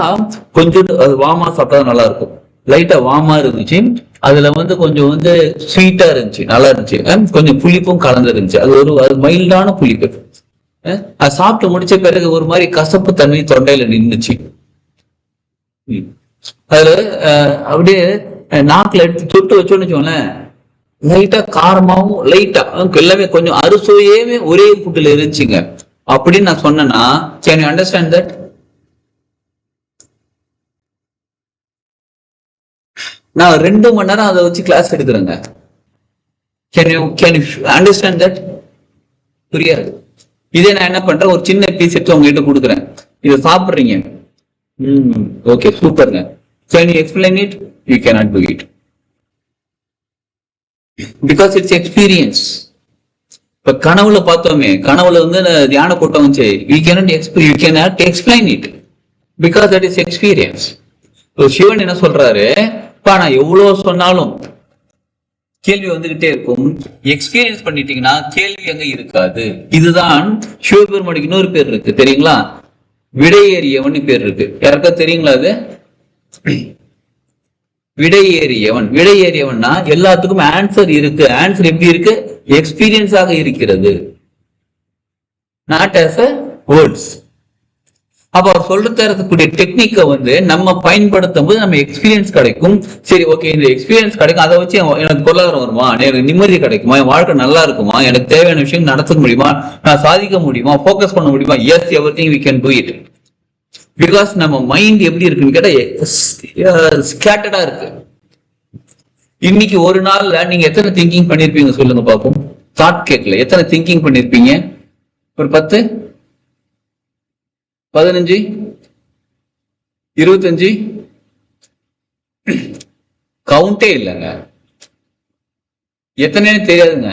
கொஞ்சம் அது வாமா சாப்பிட்டா நல்லா இருக்கும். லைட்டா வாமா இருந்துச்சு. அதுல வந்து கொஞ்சம் வந்து ஸ்வீட்டா இருந்துச்சு, நல்லா இருந்துச்சு. கொஞ்சம் புளிப்பும் கலந்து இருந்துச்சு. அது மைல்டான புளிப்பு. அது சாப்பிட்டு முடிச்ச பிறகு ஒரு மாதிரி கசப்பு தன்மை தொண்டையில நின்றுச்சு. அதுல அப்படியே நாக்குல எடுத்து தொட்டு வச்சோன்னு வச்சுக்கோங்களேன், லைட்டா காரமாவும் லைட்டா எல்லாமே கொஞ்சம் அறுசுவையுமே ஒரே ஃபுட்டுல இருந்துச்சுங்க. அப்படின்னு நான் சொன்னேன்னா, கேன் யூ அண்டர்ஸ்டாண்ட் தட்? நான் 2 மணி நேரம் அதை வச்சு கிளாஸ் எடுக்கிறேங்க. Can you understand that? புரியாது. இதே நான் என்ன பண்றேன், ஒரு சின்ன பீஸ் எடுத்து உங்ககிட்ட கொடுக்குறேன், இதை சாப்பிடுறீங்க, ஓகே சூப்பர்ங்க, can you explain it? You cannot to it because it's experience. இப்ப கனவுல பார்த்தோமே, கனவுல வந்து தியான கூட்டம் வந்துச்சு, you cannot explain it because that is experience. Sivan என்ன சொல்றாரு, நான் எவ்வளவு சொன்னாலும் கேள்வி வந்துகிட்டே இருக்கும். எக்ஸ்பீரியன்ஸ் பண்ணிட்டீங்கன்னா கேள்வி அங்க இருக்காது. இதுதான் சிவபெருமானுக்கு இன்னொரு பேர் இருக்கு தெரியுங்களா? விடையேறியவன் பேர் இருக்கு. யாருக்கா தெரியுங்களா அது? விடையேறியவன். விடையேறியவன்னா எல்லாத்துக்கும் ஆன்சர் இருக்கு. ஆன்சர் எப்படி இருக்கு? எக்ஸ்பீரியன்ஸ் ஆக இருக்கிறது, நாட் ஆஸ் அ வேர்ட்ஸ். அப்ப அவர் சொல்ற தரக்கூடிய டெக்னிக்கை வந்து நம்ம பயன்படுத்தும் போது நம்ம எக்ஸ்பீரியன்ஸ் கிடைக்கும். சரி ஓகே, இந்த எக்ஸ்பீரியன்ஸ் கிடைக்கும், அதை வச்சு எனக்கு பொருளாதாரம் வருமா, எனக்கு நிம்மதி கிடைக்குமா, என் வாழ்க்கை நல்லா இருக்குமா, எனக்கு தேவையான விஷயம் நடத்த முடியுமா, நான் சாதிக்க முடியுமா, போக்கஸ் பண்ண முடியுமா? Yes, everything we can do it. Because நம்ம மைண்ட் எப்படி இருக்குன்னு கேட்டா ஸ்கேட்டர்டா இருக்கு. இன்னைக்கு ஒரு நாள்ல நீங்க எத்தனை திங்கிங் பண்ணிருப்பீங்க சொல்லுங்க பாப்போம். தாட் கேட்கல, எத்தனை திங்கிங் பண்ணிருப்பீங்க? ஒரு 10, 15, 25 கவுண்டே இல்லைங்க. எத்தனைன்னு தெரியாதுங்க.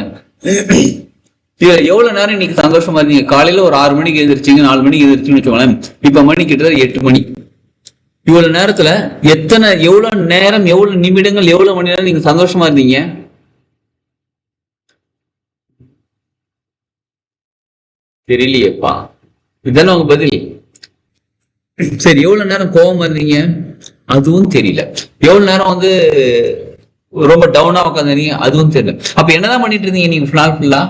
இதுல எவ்வளவு நேரம் இன்னைக்கு சந்தோஷமா இருந்தீங்க? காலையில ஒரு 6 மணிக்கு எழுந்திரிச்சிங்க, 4 மணிக்கு எழுந்திரிச்சுன்னு வச்சுக்கோங்களேன். இப்ப மணி கிட்டத்தட்ட 8 மணி. இவ்வளவு நேரத்துல எவ்வளவு நேரம், எவ்வளவு நிமிடங்கள், எவ்வளவு மணி நேரம் நீங்க சந்தோஷமா இருந்தீங்க? தெரியலையேப்பா. இதுதானே உங்க பதில். சரி, எவ்வளவு நேரம் கோபமா இருந்தீங்க? அதுவும் தெரியல. எவ்வளவு நேரம் வந்து ரொம்ப டவுனா உட்காந்துருந்தீங்க? அதுவும் தெரியல. அப்ப என்னதான் பண்ணிட்டு இருந்தீங்க நீங்க ஃபுல்லா?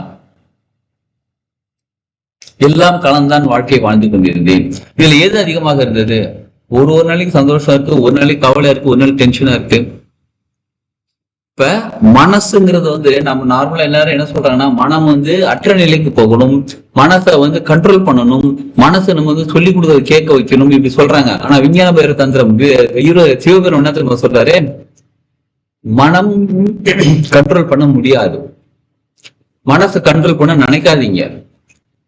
எல்லாம் கலந்தான் வாழ்க்கை வாழ்ந்து கொண்டிருந்தேன். இதுல எது அதிகமாக இருந்தது? ஒரு நாளைக்கு சந்தோஷம் இருக்கு, ஒரு நாளைக்கு கவலை இருக்கு, ஒரு நாளைக்கு டென்ஷனா இருக்கு. இப்ப மனசுங்கிறது வந்து நம்ம நார்மலா எல்லாரும் என்ன சொல்றாங்கன்னா, மனம் வந்து அற்ற நிலைக்கு போகணும், மனசை வந்து கண்ட்ரோல் பண்ணணும், மனசை நம்ம வந்து சொல்லிக் கொடுக்கறது கேட்க வைக்கணும், இப்படி சொல்றாங்க. ஆனா விஞ்ஞான பைரவ தந்திரம் சிவபெருமான் என்ன தெரியுமா சொல்றாரு? மனம் கண்ட்ரோல் பண்ண முடியாது. மனசை கண்ட்ரோல் பண்ண நினைக்காதீங்க.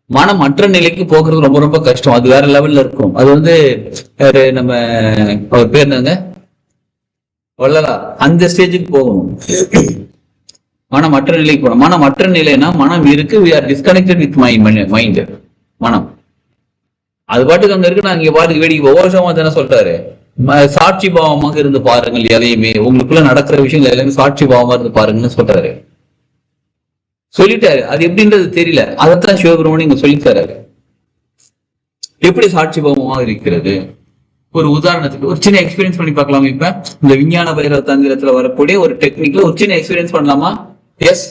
மனம் மற்ற நிலைக்கு போகிறது ரொம்ப ரொம்ப கஷ்டம். அது வேற லெவல்ல இருக்கும். அது வந்து நம்ம அவர் பேர் என்னங்க, வள்ளலார், அந்த ஸ்டேஜுக்கு போகணும். மனம் மற்ற நிலைக்கு போகணும். மனம் மற்ற நிலைன்னா மனம் இருக்கு, we are disconnected with my mind. மனம் அது பாட்டுக்கு அங்க இருக்கு, நான் இங்க பாட்டுக்கு வேடிக்கை ஒவ்வொரு தானே சொல்றாரு. சாட்சி பாவமாக இருந்து பாருங்கள் எதையுமே, உங்களுக்குள்ள நடக்கிற விஷயங்கள் எல்லாமே சாட்சி பாவமா இருந்து பாருங்கன்னு சொல்றாரு. சொல்லிட்டாரு. அது எப்படின்றது தெரியல, அதைத்தான் சிவபெருமான் இங்க சொல்லித்தாரு. எப்படி சாட்சி பாவமாக இருக்கிறது, ஒரு உதாரணத்துக்கு ஒரு சின்ன எக்ஸ்பீரியன்ஸ் பண்ணி பார்க்கலாமா? இப்ப இந்த விஞ்ஞான பைரவ தந்திரத்துல வரக்கூடிய ஒரு டெக்னிக்ல ஒரு சின்ன எக்ஸ்பீரியன்ஸ் பண்ணலாமா? எஸ்,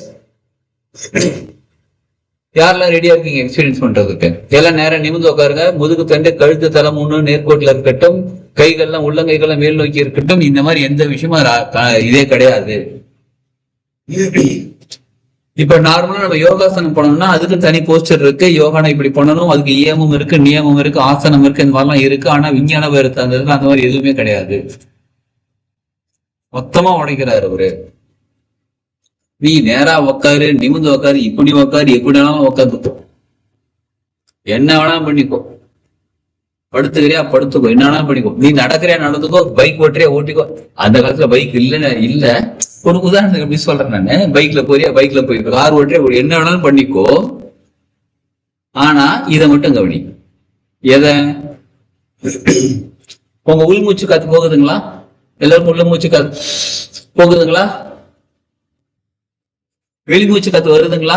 யாரெல்லாம் ரெடியா இருக்கீங்க எக்ஸ்பீரியன்ஸ் பண்றதுக்கு? எல்லாம் நேரம் நிமிர்ந்து உட்காருங்க. முதுகு தண்டு கழுத்து தலை மூணு நேர்கோட்டில் இருக்கட்டும், கைகள்லாம் உள்ளங்கைகள்லாம் மேல் நோக்கி இருக்கட்டும். இந்த மாதிரி எந்த விஷயமும் இதே கிடையாது. இப்ப நார்மலா நம்ம யோகாசனம் பண்ணணும்னா அதுக்கு தனி போஸ்டர் இருக்கு, யோகானா இப்படி பண்ணணும், அதுக்கு ஏமம் இருக்கு, நியமம் இருக்கு, ஆசனம் இருக்கு, இந்த மாதிரிலாம் இருக்கு. ஆனா விஞ்ஞான பைரவ தந்திரத்துல அந்த மாதிரி எதுவுமே கிடையாது. மொத்தமா உடைக்கிறாரு அவரு. நீ நேரா உக்காரு, நிமிந்து உக்காரு, இப்படி உக்காரு, எப்படி வேணாலும் உக்காந்துக்கோ, என்ன வேணாலும் பண்ணிக்கோ, படுத்துக்கிறியா படுத்துக்கோ, என்ன வேணாலும் பண்ணிக்கோ, நீ நடக்கிறியா நடந்துக்கோ, பைக் ஓட்டுறியா ஓட்டிக்கோ. அந்த காலத்துல பைக் இல்ல. ஒரு உதாரணத்துக்கு எப்படி சொல்றேன் நானு, பைக்ல போறியா பைக்ல போயிருக்கோ, கார் ஓட்டுறியா, என்ன வேணாலும் பண்ணிக்கோ. ஆனா இதை மட்டும் கவனி. எதை? உங்க உள்மூச்சு காத்து போகுதுங்களா? எல்லாருக்கும் உள்ள மூச்சு காத்து போகுதுங்களா? வெளிமூச்சு காத்து வருதுங்களா?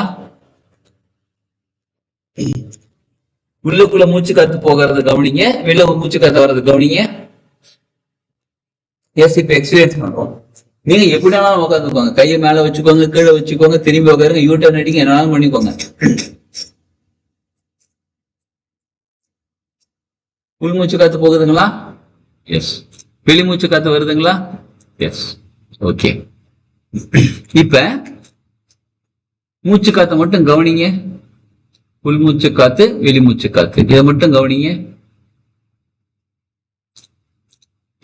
உள்ளுக்குள்ள மூச்சு காத்து போகிறது கவனிங்க, வெளில மூச்சு காத்து வர்றது கவனிங்க. எஸ், இப்ப எக்ஸ்பீரியன்ஸ் பண்றோம். நீங்க எப்படினாலும் உட்காந்துக்கோங்க, கையை மேல வச்சுக்கோங்க, கீழே வச்சுக்கோங்க, திரும்பி உட்காருங்க, யூட்டர்ன் அடிங்க, என்னாலும் பண்ணிக்கோங்க. உள்மூச்சு காத்து போகுதுங்களா? எஸ். வெளிமூச்சு காத்து வருதுங்களா? எஸ். ஓகே. இப்ப மூச்சு காத்து மட்டும் கவனிங்க. உள்மூச்சு காத்து, வெளிமூச்சு காத்து, இதை மட்டும் கவனிங்க.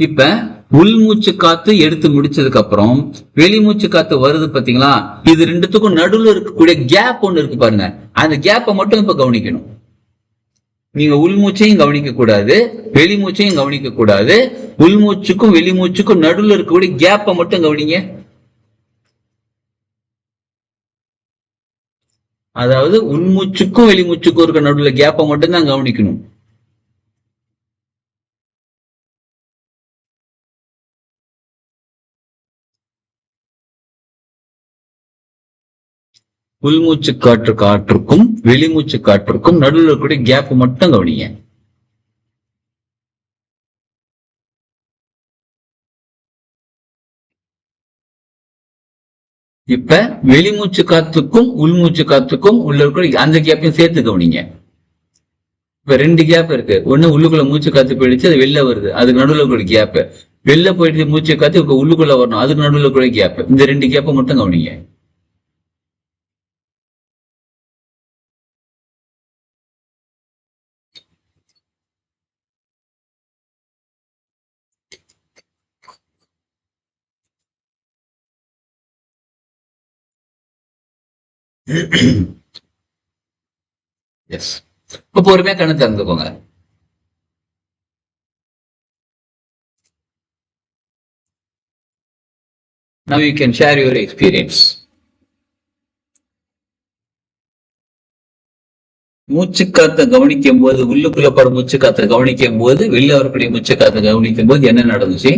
இப்ப உள்மூச்சு காத்து எடுத்து முடிச்சதுக்கு அப்புறம் வெளிமூச்சு காத்து வருது பாத்தீங்களா? இது ரெண்டுத்துக்கும் நடுவில் இருக்கக்கூடிய கேப் ஒண்ணு இருக்கு பாருங்க, அந்த கேப்பை மட்டும் இப்ப கவனிக்கணும். நீங்க உள்மூச்சையும் கவனிக்க கூடாது, வெளிமூச்சையும் கவனிக்க கூடாது. உள்மூச்சுக்கும் வெளிமூச்சுக்கும் நடுவில் இருக்கக்கூடிய கேப்பை மட்டும் கவனிங்க. அதாவது உள்மூச்சுக்கும் வெளிமூச்சுக்கும் இருக்க நடுவுல கேப்பை மட்டும் தான் கவனிக்கணும். உள்மூச்சு காற்றுக்கும் வெளிமூச்சு காற்றுக்கும் நடுவில் இருக்கக்கூடிய கேப் மட்டும் கவனிங்க. இப்ப வெளிமூச்சு காத்துக்கும் உள்மூச்சு காத்துக்கும் உள்ள இருக்கிற அந்த கேப்பையும் சேர்த்து கவனிங்க. இப்ப ரெண்டு கேப் இருக்கு. ஒண்ணு உள்ளுக்குள்ள மூச்சு காத்து போயிடுச்சு, அது வெளில வருது, அதுக்கு நடுவில் கூட கேப். வெளில போயிடுச்சு மூச்சு காத்து, இப்ப உள்ளுக்குள்ள வரணும், அதுக்கு நடுவில் கூட கேப். இந்த ரெண்டு கேப்பை மட்டும் கவனிங்க. எஸ். இப்ப பொறுமையா கண்ணு திறந்துக்கோங்க. Now you can share your experience. மூச்சு காத்த கவனிக்கும் போது, உள்ளுக்குள்ள போற மூச்சு காத்த கவனிக்கும் போது, வெளில வரக்கூடிய மூச்சு காத்த கவனிக்கும் போது என்ன நடந்துச்சு?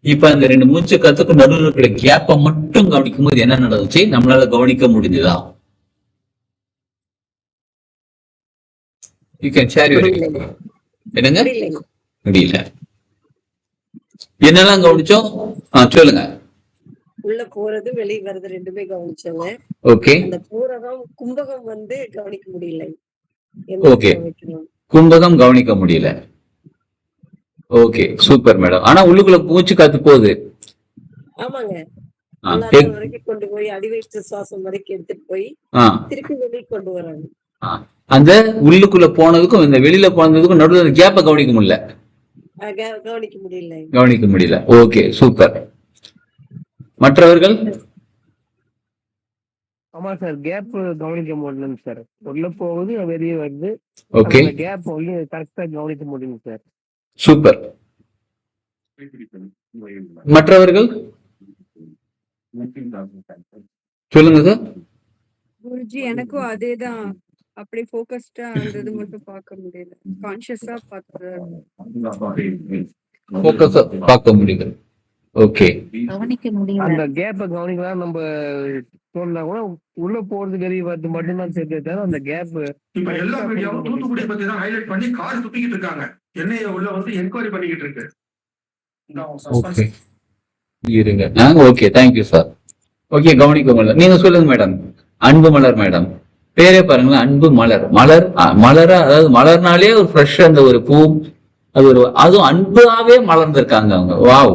இப்ப அந்த ரெண்டு மூச்சு காத்துக்கும் நடுவில் இருக்கிற கேப்பை மட்டும் கவனிக்கும் போது என்ன நடந்துச்சு? நம்மளால கவனிக்க முடிஞ்சுதா? You can share your experience. என்னங்க? முடியல. என்னெல்லாம் கவனிச்சோம்? சொல்லுங்க.
உள்ள போறது வெளியே வர்றது ரெண்டுமே கவனிச்சோங்க.
ஓகே.
அந்த பூரகம் கும்பகம் வந்து கவனிக்க முடியல.
ஓகே, கும்பகம் கவனிக்க முடியல. Okay, super madam. ஆனா உள்ளுக்குள்ள மூச்சு காத்து போகுது.
ஆமாங்க. வரைக்கும் கொண்டு போய் அடிவயிற்று சுவாசம் வரைக்கும் எடுத்துட்டு போய் திருப்பி வெளியே கொண்டு வராங்க.
அந்த உள்ளுக்குள்ள போனதுக்கும் இந்த வெளியில போனதுக்கும் நடுவில் கேப்ப கவனிக்க முடியல. கவனிக்க முடியல. Okay, super. மற்றவர்கள்?
ஆமா சார், கேப் கவனிக்க முடியலங்க சார். உள்ள போகுது வெளியே வருது.
ஓகே,
கேப் கரெக்டா கவனிக்க முடியுங்க சார்.
சூப்பர். மற்றவர்கள் சொல்லுங்க சார்.
குருஜி, எனக்கும் அதேதான் அப்படி ஃபோக்கஸ்டா அந்த இது மட்டும் பார்க்க முடியல. கான்ஷியஸா பார்த்து
ஃபோக்கஸ் பார்க்க முடியுது. ஓகே,
கவனிக்க முடியல.
அந்த கேப்பை கவனிக்கலாம் நம்ம சொன்னா கூட உள்ள போறது வெளியே வரது மட்டும்தான் தெரிஞ்சது. அந்த கேப்
இப்ப எல்லா மீடியாவும் தூத்துக்குடி பத்தி தான் ஹைலைட் பண்ணி கார் சுத்திக்கிட்டு இருக்காங்க. என்ஐஏ உள்ள வந்து என்கொயரி பண்ணிக்கிட்டு இருக்கு.
ஓகே இருங்க. Okay, thank you sir. ஓகே, கவனிக்க முடியல. நீங்க சொல்லுங்க மேடம். அன்பு மலர் மேடம், பேரே பாருங்களேன், அன்பு மலர். மலர் மலரா, அதாவது மலர்னாலே ஒரு ஃப்ரெஷ், அந்த ஒரு பூ, அது ஒரு அதுவும் அன்பாவே மலர்ந்திருக்காங்க அவங்க. வாவ்.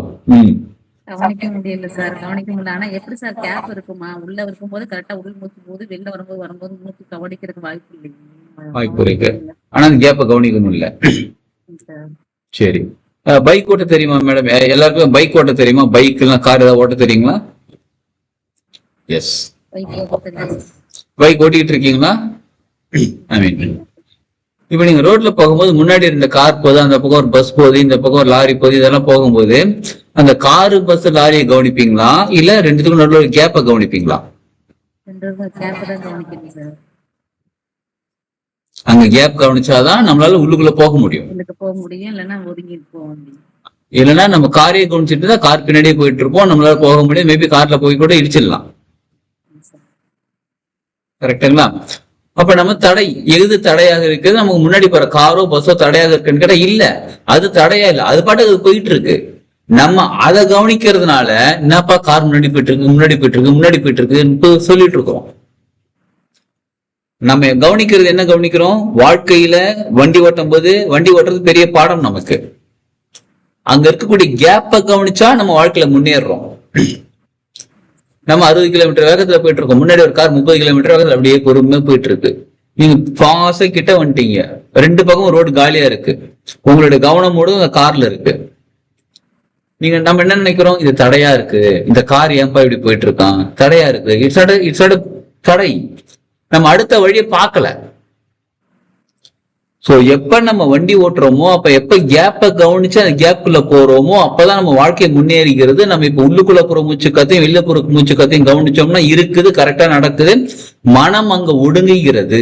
கவனிக்க முடியல சார், கவனிக்க முடியல. ஆனா எப்படி சார் கேப் இருக்குமா? உள்ள இருக்கும்போது கரெக்டா உள் மூச்சும் போது, வெளில வரும்போது மூச்சு கவனிக்கிறதுக்கு வாய்ப்பு இல்லைங்க.
வாய்ப்பு இருக்கு, ஆனா அந்த கேப்பை கவனிக்கணும் இல்ல. சரி, பைக் ஓட்ட தெரியுமா மேடம்? எல்லாருக்கும் பைக் ஓட்ட தெரியுமா? பைக் எல்லாம் கார் ஏதாவது ஓட்ட தெரியுங்களா? எஸ், பைக் ஓட்டிட்டு இருக்கீங்களா? ஐ மீன், இப்ப நீங்க ரோட்ல போகும்போது முன்னாடி இருந்த கார் போகுது, அந்த பக்கம் ஒரு பஸ் போகுது, இந்த பக்கம் ஒரு லாரி போகுது, இதெல்லாம் போகும்போது அந்த காரு பஸ் லாரியை கவனிப்பீங்களா, இல்ல ரெண்டுத்துக்கும் நடுவில் ஒரு கேப்பை கவனிப்பீங்களா? அங்க கேப் கவனிச்சாதான் நம்மளால உள்ளுக்குள்ள போக முடியும். இல்லைன்னா நம்ம காரையை கவனிச்சுட்டு தான் கார் பின்னாடியே போயிட்டு இருப்போம், நம்மளால போக முடியும். மேபி கார்ல போய் கூட இடிச்சிடலாம். கரெக்டுங்களா? அப்ப நம்ம தடை, எது தடையாக இருக்குது? நமக்கு முன்னாடி போற காரோ பஸ்ஸோ தடையாக இருக்குன்னு கேட்டா இல்ல, அது தடையா இல்ல, அது பாட்டுக்கு போயிட்டு இருக்கு. நம்ம அதை கவனிக்கிறதுனால என்னப்பா கார் முன்னாடி போயிட்டு இருக்கு, முன்னாடி போயிட்டு இருக்கு, முன்னாடி போயிட்டு இருக்கு சொல்லிட்டு இருக்கோம். நம்ம கவனிக்கிறது என்ன கவனிக்கிறோம்? வாழ்க்கையில வண்டி ஓட்டும் போது, வண்டி ஓட்டுறது பெரிய பாடம் நமக்கு. அங்க இருக்கக்கூடிய கேப்பை கவனிச்சா நம்ம வாழ்க்கையில முன்னேறோம். நம்ம 60 கிலோமீட்டர் வேகத்துல போயிட்டு இருக்கோம், முன்னாடி ஒரு கார் 30 கிலோமீட்டர் வேகத்துல அப்படியே பொறுமையா போயிட்டு இருக்கு. நீங்க பாச கிட்ட வந்துட்டீங்க, ரெண்டு பக்கம் ரோடு காலியா இருக்கு, உங்களுடைய கவனம் மூடும் அந்த கார்ல இருக்கு. நம்ம என்ன நினைக்கிறோம்? இது தடையா இருக்கு, இந்த கார் ஏன்பா இப்படி போயிட்டு இருக்கான், தடையா இருக்கு, இட்ஸ் தடை. நம்ம அடுத்த வழியை பார்க்கல. சோ எப்ப நம்ம வண்டி ஓட்டுறோமோ, அப்ப எப்ப கேப்பை கவனிச்சு அந்த கேப்புக்குள்ள போறோமோ, அப்பதான் நம்ம வாழ்க்கையை முன்னேறிக்கிறது. நம்ம இப்ப உள்ளுக்குள்ள போற மூச்சு காத்தையும் வெளில போற மூச்சு காத்தையும் கவனிச்சோம்னா இருக்குது, கரெக்டா நடக்குது, மனம் அங்க ஒடுங்குகிறது.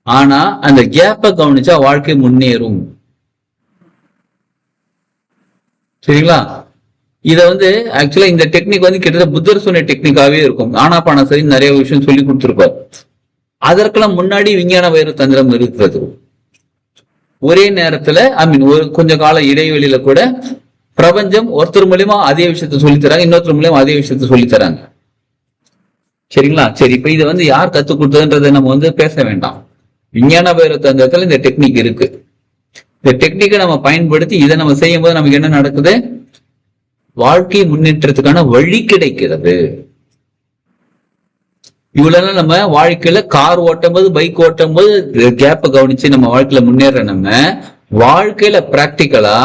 ஆனா அந்த கேப்பை கவனிச்சா வாழ்க்கை முன்னேறும். சரிங்களா? இத ஆக்சுவலா இந்த டெக்னிக் கிட்டத்தட்ட புத்தர் சொன்ன டெக்னிக்காவே இருக்கும். ஆனாபான சரி நிறைய விஷயம் சொல்லி கொடுத்துருப்பார். அதற்கெல்லாம் முன்னாடி விஞ்ஞான வைர தந்திரம் இருக்கிறது. ஒரே நேரத்துல ஒரு கொஞ்ச கால இடைவெளியில கூட பிரபஞ்சம் ஒருத்தர் மூலியமா அதே விஷயத்த சொல்லித்தராங்க, இன்னொருத்தர் மூலியமா அதே விஷயத்த சொல்லித்தராங்க. சரிங்களா? சரி, இப்ப இதை யார் கத்துக் கொடுத்ததுன்றதை நம்ம பேச வேண்டாம். விஞ்ஞான வைர தந்திரத்துல இந்த டெக்னிக் இருக்கு. இந்த டெக்னிக்கை நம்ம பயன்படுத்தி இதை நம்ம செய்யும் போது நமக்கு என்ன நடக்குது? வாழ்க்கை முன்னேற்றத்துக்கான வழி கிடைக்கிறது. இவ்வளவு நம்ம வாழ்க்கையில கார் ஓட்டும் போது, பைக் ஓட்டும் போது கேப்பை கவனிச்சு நம்ம வாழ்க்கையில முன்னேற, நம்ம வாழ்க்கையில பிராக்டிக்கலா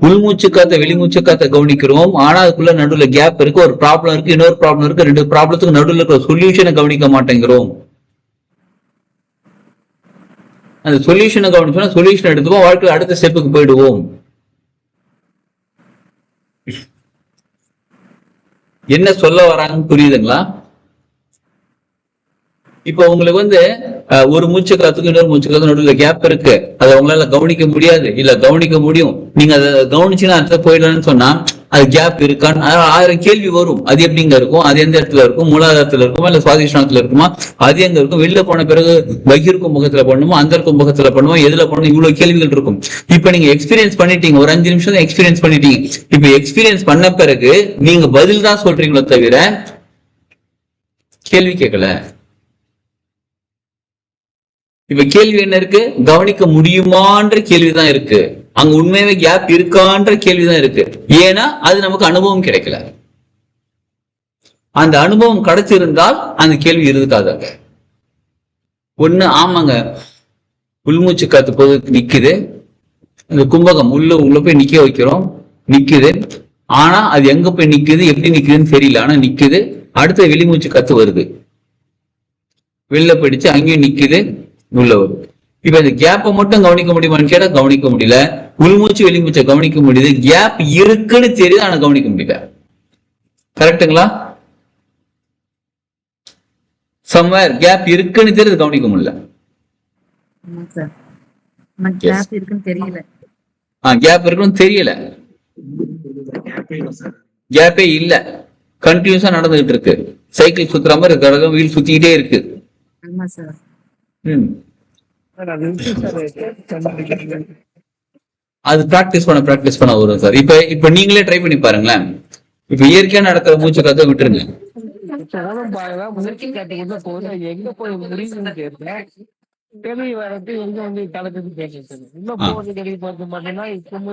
உள்மூச்சு காத்த வெளிமூச்சு காத்த கவனிக்கிறோம். ஆனா அதுக்குள்ள நடுவுல கேப் இருக்கு, ஒரு ப்ராப்ளம் இருக்கு, இன்னொரு ப்ராப்ளம் இருக்கு, ரெண்டு ப்ராப்ளத்துக்கு நடுவுல இருக்கிற சொல்யூஷனை கவனிக்க மாட்டேங்கிறோம். அந்த சொல்யூஷனை கவனிச்சோம்னா சொல்யூஷன் எடுத்துப்போம், வாழ்க்கையில அடுத்த ஸ்டெப்புக்கு போயிடுவோம். என்ன சொல்ல வராங்கன்னு புரியுதுங்களா? இப்ப உங்களுக்கு ஒரு மூச்சு காத்துக்கு இன்னொரு மூச்சு காத்து நடுவில் கேப் இருக்கு, அதை உங்களால கவனிக்க முடியாது. இல்ல கவனிக்க முடியும், நீங்க அதை கவனிச்சுன்னா அடுத்த போயிடலாம்னு சொன்னா அது கேப் இருக்கான்னு 1000 கேள்வி வரும். அது எப்படிங்க இருக்கும், அது எந்த இடத்துல இருக்கும், மூலாதாரத்துல இருக்குமா இல்ல சுவாதிஷ்டானத்துல இருக்குமா, அது எங்க இருக்கும், வெளில போன பிறகு பகிர்க்கும் முகத்துல பண்ணுமா, அந்த இருக்கும் முகத்துல பண்ணுமா, எதுல பண்ணணும், இவ்வளவு கேள்விகள் இருக்கும். இப்ப நீங்க எக்ஸ்பீரியன்ஸ் பண்ணிட்டீங்க, ஒரு 5 நிமிஷம் எக்ஸ்பீரியன்ஸ் பண்ணிட்டீங்க. இப்ப எக்ஸ்பீரியன்ஸ் பண்ண பிறகு நீங்க பதில் தான் சொல்றீங்களோ தவிர கேள்வி கேட்கல. இப்ப கேள்வி என்ன இருக்கு? கவனிக்க முடியுமான்ற கேள்விதான் இருக்கு. அங்க உண்மையாவே கேப் இருக்கான்ற கேள்விதான் இருக்கு. ஏன்னா அது நமக்கு அனுபவம் கிடைக்கல. அந்த அனுபவம் கிடைச்சிருந்தால் அந்த கேள்வி இருக்காது. ஒண்ணு ஆமாங்க, உள்மூச்சு காத்து போது நிக்குது, அந்த கும்பகம் உள்ள போய் நிக்க வைக்கிறோம், நிக்குது. ஆனா அது எங்க போய் நிக்குது, எப்படி நிக்குதுன்னு தெரியல, ஆனா நிக்குது. அடுத்த வெளிமூச்சு காத்து வருது, வெளில போயிடுச்சு, அங்கேயும் நிக்குது, உள்ள வருது. இப்ப இந்த கேப்பை மட்டும் கவனிக்க முடியுமான்னு கேட்டா கவனிக்க முடியல. உள்மூச்சு வெளிமூச்சை கவனிக்க முடியுது, கேப் இருக்குன்னு தெரியுது, ஆனா கவனிக்க முடியல. கரெக்டுங்களா? சம்வேர் கேப் இருக்குன்னு தெரியுது, கவனிக்க முடியல.
ஆமா சார், நமக்கு கேப் இருக்குன்னு தெரியல.
கேப் இருக்குன்னு தெரியல, கேப்பே இல்ல, கண்டினியூஸா நடந்துகிட்டு இருக்கு. சைக்கிள் சுத்துற மாதிரி கடகம் வீல் சுத்திக்கிட்டே இருக்கு.
ஆமா சார்.
அது பிராக்டிஸ் பண்ண வரும் சார். இப்ப நீங்களே ட்ரை பண்ணி பாருங்களேன். இப்ப இயற்கையா நடக்கிற மூச்சு காத்த விட்டுருங்க.
முயற்சி காட்டுக்குள்ள போது எங்க போய் முடியுதுன்னு தெரியல. தெளிவு வரது எங்க வந்து கலக்குது கேட்டு உள்ள போறது தெளிவு பார்த்து மட்டும்தான் இப்பவும்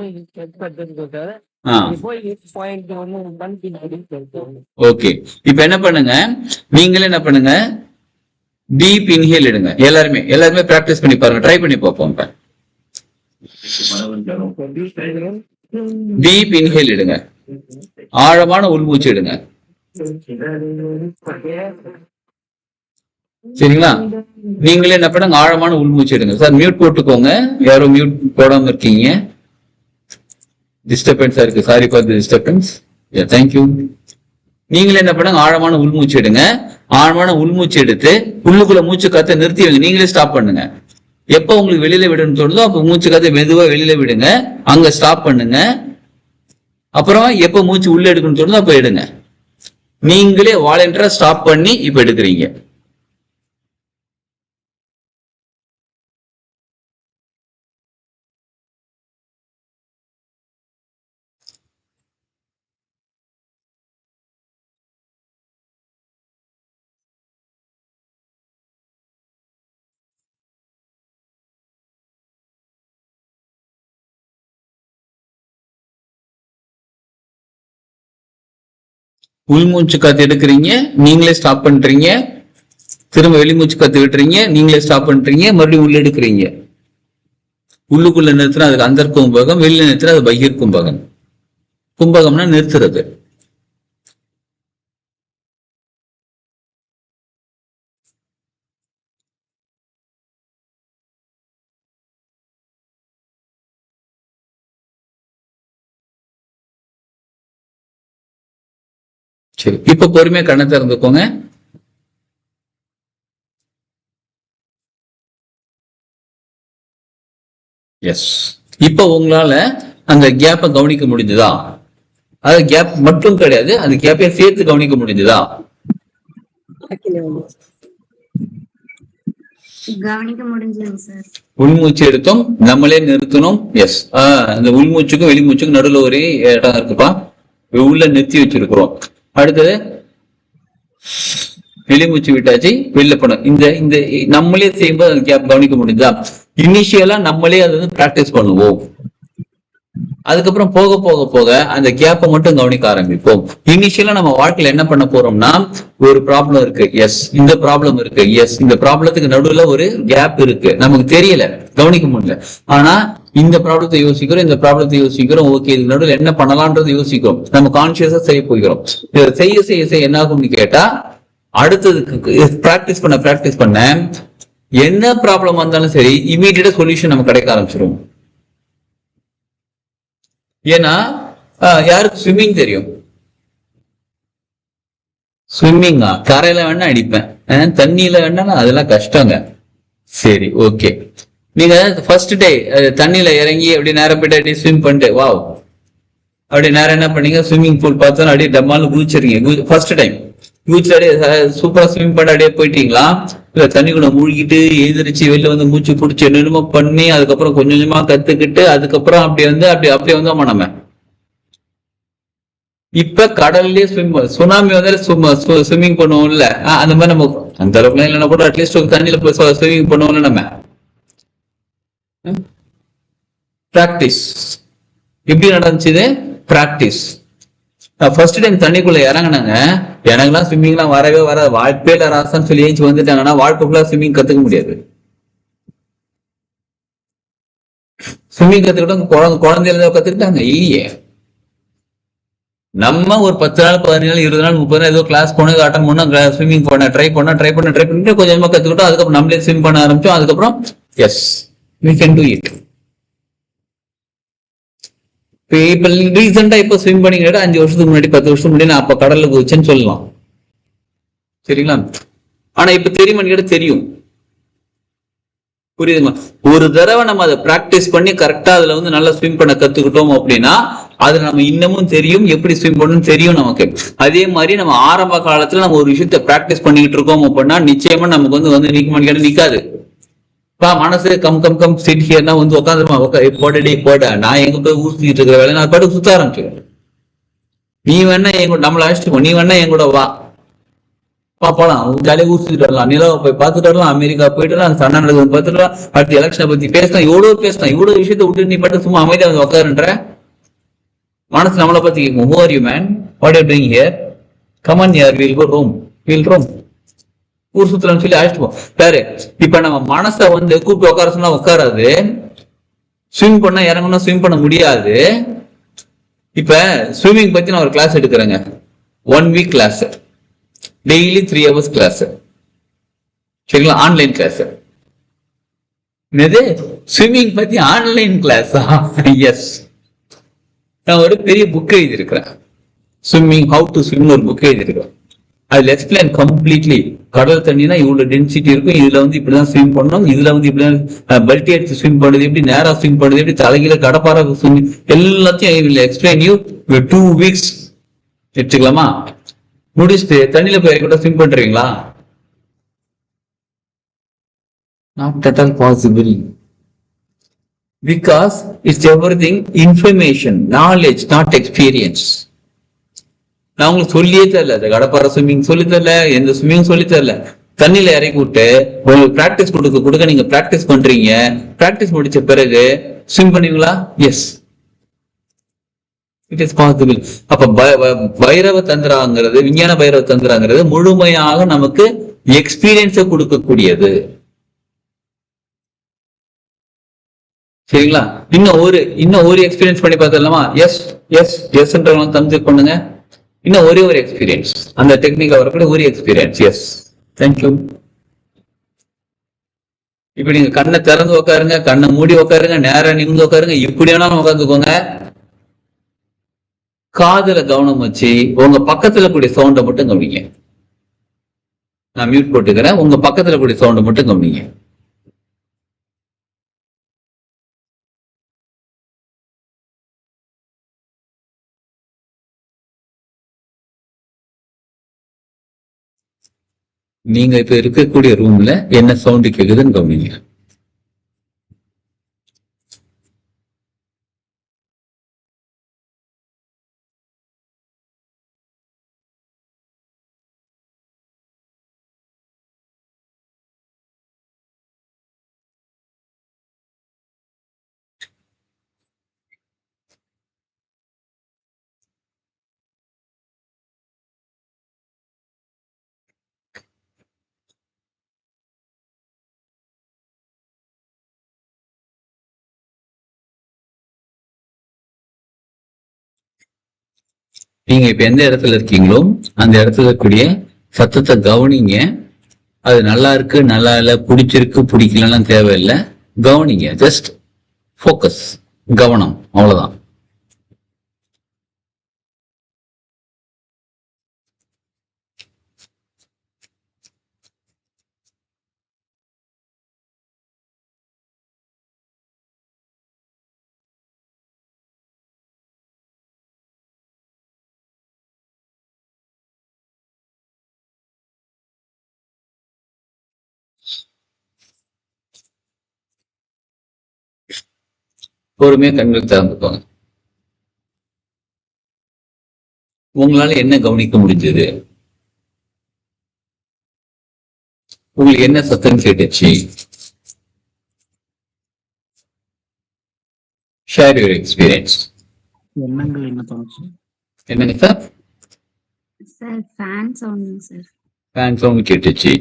போய் பாயிண்ட் ஒண்ணு.
ஓகே, இப்ப என்ன பண்ணுங்க, நீங்களே என்ன பண்ணுங்க, டீப் இன்ஹேல் எடுங்க. எல்லாருமே பிராக்டிஸ் பண்ணி பாருங்க, ட்ரை பண்ணி பார்ப்போம். டீப் இன்ஹேல் எடுங்க, ஆழமான உள்மூச்சு எடுங்க. சரிங்களா? நீங்களே என்ன பண்ணுங்க, ஆழமான உள்மூச்சு எடுங்க. சார் மியூட் போட்டுக்கோங்க, யாரோ மியூட் போடாம இருக்கீங்க, டிஸ்டர்பன்ஸா இருக்கு. Sorry for the disturbance. Thank you. நீங்களே என்ன பண்ணுங்க, ஆழமான உள்மூச்சு எடுங்க. ஆழமான உள்மூச்சு எடுத்து உள்ளுக்குள்ள மூச்சு காத்த நிறுத்தி வைங்க. நீங்களே ஸ்டாப் பண்ணுங்க. எப்ப உங்களுக்கு வெளியில விடணும்னு தோணுதோ அப்ப மூச்சு காத்த மெதுவா வெளியில விடுங்க, அங்க ஸ்டாப் பண்ணுங்க. அப்புறம் எப்ப மூச்சு உள்ள எடுக்கணும்னு தோணுதோ அப்ப எடுங்க. நீங்களே வாலண்டரா ஸ்டாப் பண்ணி இப்ப எடுக்கிறீங்க. உள்மூச்சு காத்து எடுக்கிறீங்க, நீங்களே ஸ்டாப் பண்றீங்க. திரும்ப வெளிமூச்சு காத்து விட்டுறீங்க, நீங்களே ஸ்டாப் பண்றீங்க, மறுபடியும் உள்ள எடுக்கிறீங்க. உள்ளுக்குள்ள நிறுத்தினா அதுக்கு அந்தர் கும்பகம், வெளியில நிறுத்தினா அது பகிர் கும்பகம். கும்பகம்னா நிறுத்துறது. சரி, இப்ப பொறுமையா கண்ணை திறந்துக்கோங்க. எஸ், இப்ப உங்களால அந்த கேப்பை கவனிக்க முடிஞ்சுதா? அது கேப் மட்டும் கிடையாது, அந்த கேப்பை சேர்த்து கவனிக்க முடிஞ்சுதா?
கவனிக்க முடிஞ்சதுங்க சார்.
உள்மூச்சு எடுத்தோம், நம்மளே நிறுத்தணும். எஸ், அந்த உள்மூச்சுக்கும் வெளிமூச்சுக்கும் நடுவில் ஒரே இடம் இருக்குப்பா, உள்ள நிறுத்தி வச்சிருக்கிறோம். அடுத்தது வெளிமூச்சு விட்டாச்சு, வெளில போனோம். இந்த நம்மளே செய்யும்போது அந்த கேப் கவனிக்க முடியுதா? இனிஷியலா நம்மளே அதை வந்து பிராக்டிஸ் பண்ணுவோம். அதுக்கப்புறம் போக போக போக அந்த கேப்பை மட்டும் கவனிக்க ஆரம்பிப்போம். இனிஷியலா நம்ம வாழ்க்கையில என்ன பண்ண போறோம்னா, ஒரு ப்ராப்ளம் இருக்கு, எஸ் இந்த ப்ராப்ளம் இருக்கு, எஸ் இந்த ப்ராப்ளத்துக்கு நடுவுல ஒரு கேப் இருக்கு, நமக்கு தெரியல, கவனிக்க முடியல. ஆனா இந்த ப்ராப்ளத்தை யோசிக்கிறோம், ஓகே இதுக்கு நடுவில் என்ன பண்ணலாம்ன்றது யோசிக்கிறோம், நம்ம கான்சியஸா செய்ய போகிறோம். செய்ய செய்ய செய்ய என்ன ஆகும்னு கேட்டா, அடுத்ததுக்கு பிராக்டிஸ் பண்ண என்ன ப்ராப்ளம் வந்தாலும் சரி இமீடியட்டா சொல்யூஷன் நம்ம கிடைக்க ஆரம்பிச்சிடும். ஏன்னா யாருக்கு ஸ்விம்மிங் தெரியும்? ஸ்விம்மிங்கா? கரையில வேணா அடிப்பேன், தண்ணியில வேணா அதெல்லாம் கஷ்டங்க. சரி, ஓகே. நீங்க ஃபர்ஸ்ட் டே தண்ணியில இறங்கி அப்படியே நேரம் போயிட்டு அப்படியே ஸ்விம் பண்ணிட்டு வாவ் அப்படியே நேரம் என்ன பண்ணீங்க, ஸ்விம்மிங் பூல் பார்த்தோம் அப்படியே டம்மாலும் குதிச்சிருக்கீங்க. ஃபர்ஸ்ட் டைம் குதிச்சு அப்படியே சூப்பரா ஸ்விம் பண்ண அப்படியே போயிட்டீங்களா? இல்ல தண்ணிக்குள்ள மூழ்கிட்டு எதிர்ச்சி வெளில வந்து மூச்சு பிடிச்சி என்னென்னமோ பண்ணி அதுக்கப்புறம் கொஞ்சம் கொஞ்சமா கத்துக்கிட்டு அதுக்கப்புறம் அப்படியே வந்தோமா நம்ம. இப்ப கடல்லயே சுனாமி வந்து ஸ்விம்மிங் பண்ணுவோம்ல, அந்த மாதிரி நம்ம அந்த அளவுக்கு இல்லைன்னா கூட அட்லீஸ்ட் தண்ணியில ஸ்விம்மிங் பண்ணுவோம்ல நம்ம. பிராக்டிஸ் எப்படி நடந்துச்சு? பிராக்டிஸ். ஃபர்ஸ்ட் டைம் தண்ணிக்குள்ள இறங்கினாங்க, எனக்குலாம் ஸ்விம்மிங்லாம் வரவே வராது, வாய்ப்பே இல்ல ராசான்னு சொல்லி ஏஞ்சி வந்துட்டாங்கன்னா வாழ்க்கை ஃபுல்லா ஸ்விம்மிங் கத்துக்க முடியாது. ஸ்விம்மிங் கத்துக்கிட்டோம் குழந்தையில கத்துக்கிட்டாங்க இல்லையே. நம்ம ஒரு 10 நாள் 15 நாள் 20 நாள் 30 நாள் ஏதோ கிளாஸ் போன அட்டன் பண்ண ஸ்விம்மிங் பண்ண ட்ரை பண்ணிட்டு கொஞ்சமா கத்துக்கிட்டோம். அதுக்கப்புறம் நம்மளே ஸ்விம் பண்ண ஆரம்பிச்சோம். அதுக்கப்புறம் S we can do it. இப்ப ரீசெண்டா இப்ப ஸ்விம் பண்ணிக்கிட்ட 5 வருஷத்துக்கு முன்னாடி 10 வருஷத்துக்கு முன்னாடி நான் அப்ப கடல்ல குதிச்சேன்னு சொல்லலாம். சரிங்களா? ஆனா இப்ப தெரியுமான்னு கேட்டா தெரியும். புரியுதுங்களா? ஒரு தடவை நம்ம அதை பிராக்டிஸ் பண்ணி கரெக்டா அதுல வந்து நல்லா ஸ்விம் பண்ண கத்துக்கிட்டோம் அப்படின்னா அது நம்ம இன்னமும் தெரியும், எப்படி ஸ்விம் பண்ணணும்னு தெரியும் நமக்கு. அதே மாதிரி நம்ம ஆரம்ப காலத்துல நம்ம ஒரு விஷயத்த பிராக்டிஸ் பண்ணிக்கிட்டு இருக்கோம் அப்படின்னா நிச்சயமா நமக்கு வந்து நிக்குமான்னு கேட்டா நிக்காது. மனசு கம் சிட் ஹியர்னா வந்து உட்காந்துருமா போடடி போட நான் எங்க போய் ஊசிட்டு இருக்கிற வேலை நான் பாட்டு சுத்த ஆரம்பிச்சிருவேன். நீ வேணா என் கூட நம்மள அழைச்சிட்டு, நீ வேணா என் கூட வா போலாம், ஜாலியா ஊர் சுத்திட்டு வரலாம், நிலவை போய் பார்த்துட்டு வரலாம், அமெரிக்கா போயிட்டு வரலாம், சண்டை நடக்குது பார்த்துட்டு வரலாம், அடுத்த எலெக்ஷனை பத்தி பேசலாம், இவ்வளவு விஷயத்த விட்டு நீ மட்டும் சும்மா அமைதியா வந்து உட்காருன்ற. மனசு நம்மளை பத்தி கேட்கும், who are you man, what are you doing here, come on here, we'll go roam, ஊர் சுத்தலாம் சொல்லி அழைச்சிட்டு போ. பாரு இப்ப நம்ம மனசை வந்து கூப்பிட்டு உட்கார சொன்னா உட்காராது, ஸ்விம் பண்ணா இறங்கணும், ஸ்விம் பண்ண முடியாது. இப்ப ஸ்விம்மிங் பத்தி நான் ஒரு கிளாஸ் எடுக்கிறேங்க, 1 week class, daily 3 hours class, சரிங்களா? Online class. என்னது ஸ்விம்மிங் பத்தி ஆன்லைன் கிளாஸா? எஸ், நான் ஒரு பெரிய புக் எழுதியிருக்கிறேன், ஸ்விம்மிங் ஹவு டு ஸ்விம் ஒரு புக் எழுதியிருக்கிறேன். அதுல எக்ஸ்பிளைன் கம்ப்ளீட்லி. கடல் தண்ணினா இவ்வளவு டென்சிட்டி இருக்கும், இதுல வந்து இப்படிதான் ஸ்விம் பண்ணணும், இதுல வந்து இப்படிதான் பெல்ட் எடுத்து ஸ்விம் பண்ணுது, எப்படி நேரா ஸ்விம் பண்ணுது, எப்படி தலைகீழ கடப்பார ஸ்விம், எல்லாத்தையும் எக்ஸ்பிளைன் யூ 2 weeks எடுத்துக்கலாமா? முடிச்சுட்டு தண்ணியில போய் கூட ஸ்விம் பண்றீங்களா? Not at all possible. Because it's everything information, knowledge, not experience. நான் உங்களுக்கு சொல்லியே தரல, அந்த கடப்பார ஸ்விம்மிங் சொல்லி தரல, எந்த ஸ்விம்மிங் சொல்லி தரல. தண்ணியில இறக்கி விட்டு உங்களுக்கு பிராக்டிஸ் கொடுக்க நீங்க பிராக்டிஸ் பண்றீங்க. பிராக்டிஸ் முடிச்ச பிறகு ஸ்விம் பண்ணுவீங்களா? Yes, it is possible. அப்ப பைரவ தந்திராங்கிறது, விஞ்ஞான பைரவ தந்திராங்கிறது முழுமையாக நமக்கு எக்ஸ்பீரியன்ஸை கொடுக்கக்கூடியது, சரிங்களா? இன்னும் ஒரு எக்ஸ்பீரியன்ஸ் பண்ணி பார்த்துடலாமா? எஸ் எஸ் எஸ் தந்து பண்ணுங்க. இன்னும் ஒரே ஒரு எக்ஸ்பீரியன்ஸ், அந்த டெக்னிக்கா வரக்கூடிய ஒரு எக்ஸ்பீரியன்ஸ். S, thank you. இப்ப நீங்க கண்ணை திறந்து உட்காருங்க, கண்ணை மூடி உட்காருங்க, நேரம் நிமிந்து உட்காருங்க, இப்படி வேணாலும் உட்காந்துக்கோங்க. காதுல கவனம் வச்சு உங்க பக்கத்துல கூடிய சவுண்டை மட்டும் கவனிங்க. நான் மியூட் போட்டுக்கிறேன், உங்க பக்கத்துல கூடிய சவுண்டை மட்டும் கவனிங்க. நீங்க இப்ப இருக்கக்கூடிய ரூம்ல என்ன சவுண்டு கேக்குதுன்னு கவனிங்க. நீங்க இப்ப எந்த இடத்துல இருக்கீங்களோ அந்த இடத்துல இருக்கக்கூடிய சத்தத்தை கவனிங்க. அது நல்லா இருக்கு, நல்லா இல்ல, பிடிச்சிருக்கு, பிடிக்கலன்னா தேவையில்லை, கவனிங்க. ஜஸ்ட் ஃபோக்கஸ், கவனம், அவ்வளவுதான். பொறுமையா கண்கள் திறந்துக்கோங்க. உங்களால என்ன கவனிக்க முடிஞ்சது? உங்களுக்கு என்ன சத்தம் கேட்டுச்சு? Share your experience.
எண்ணங்கள் என்ன தோணுச்சு?
என்னங்க sir?
Sir fan sound sir.
Fan sound கேட்டுச்சு.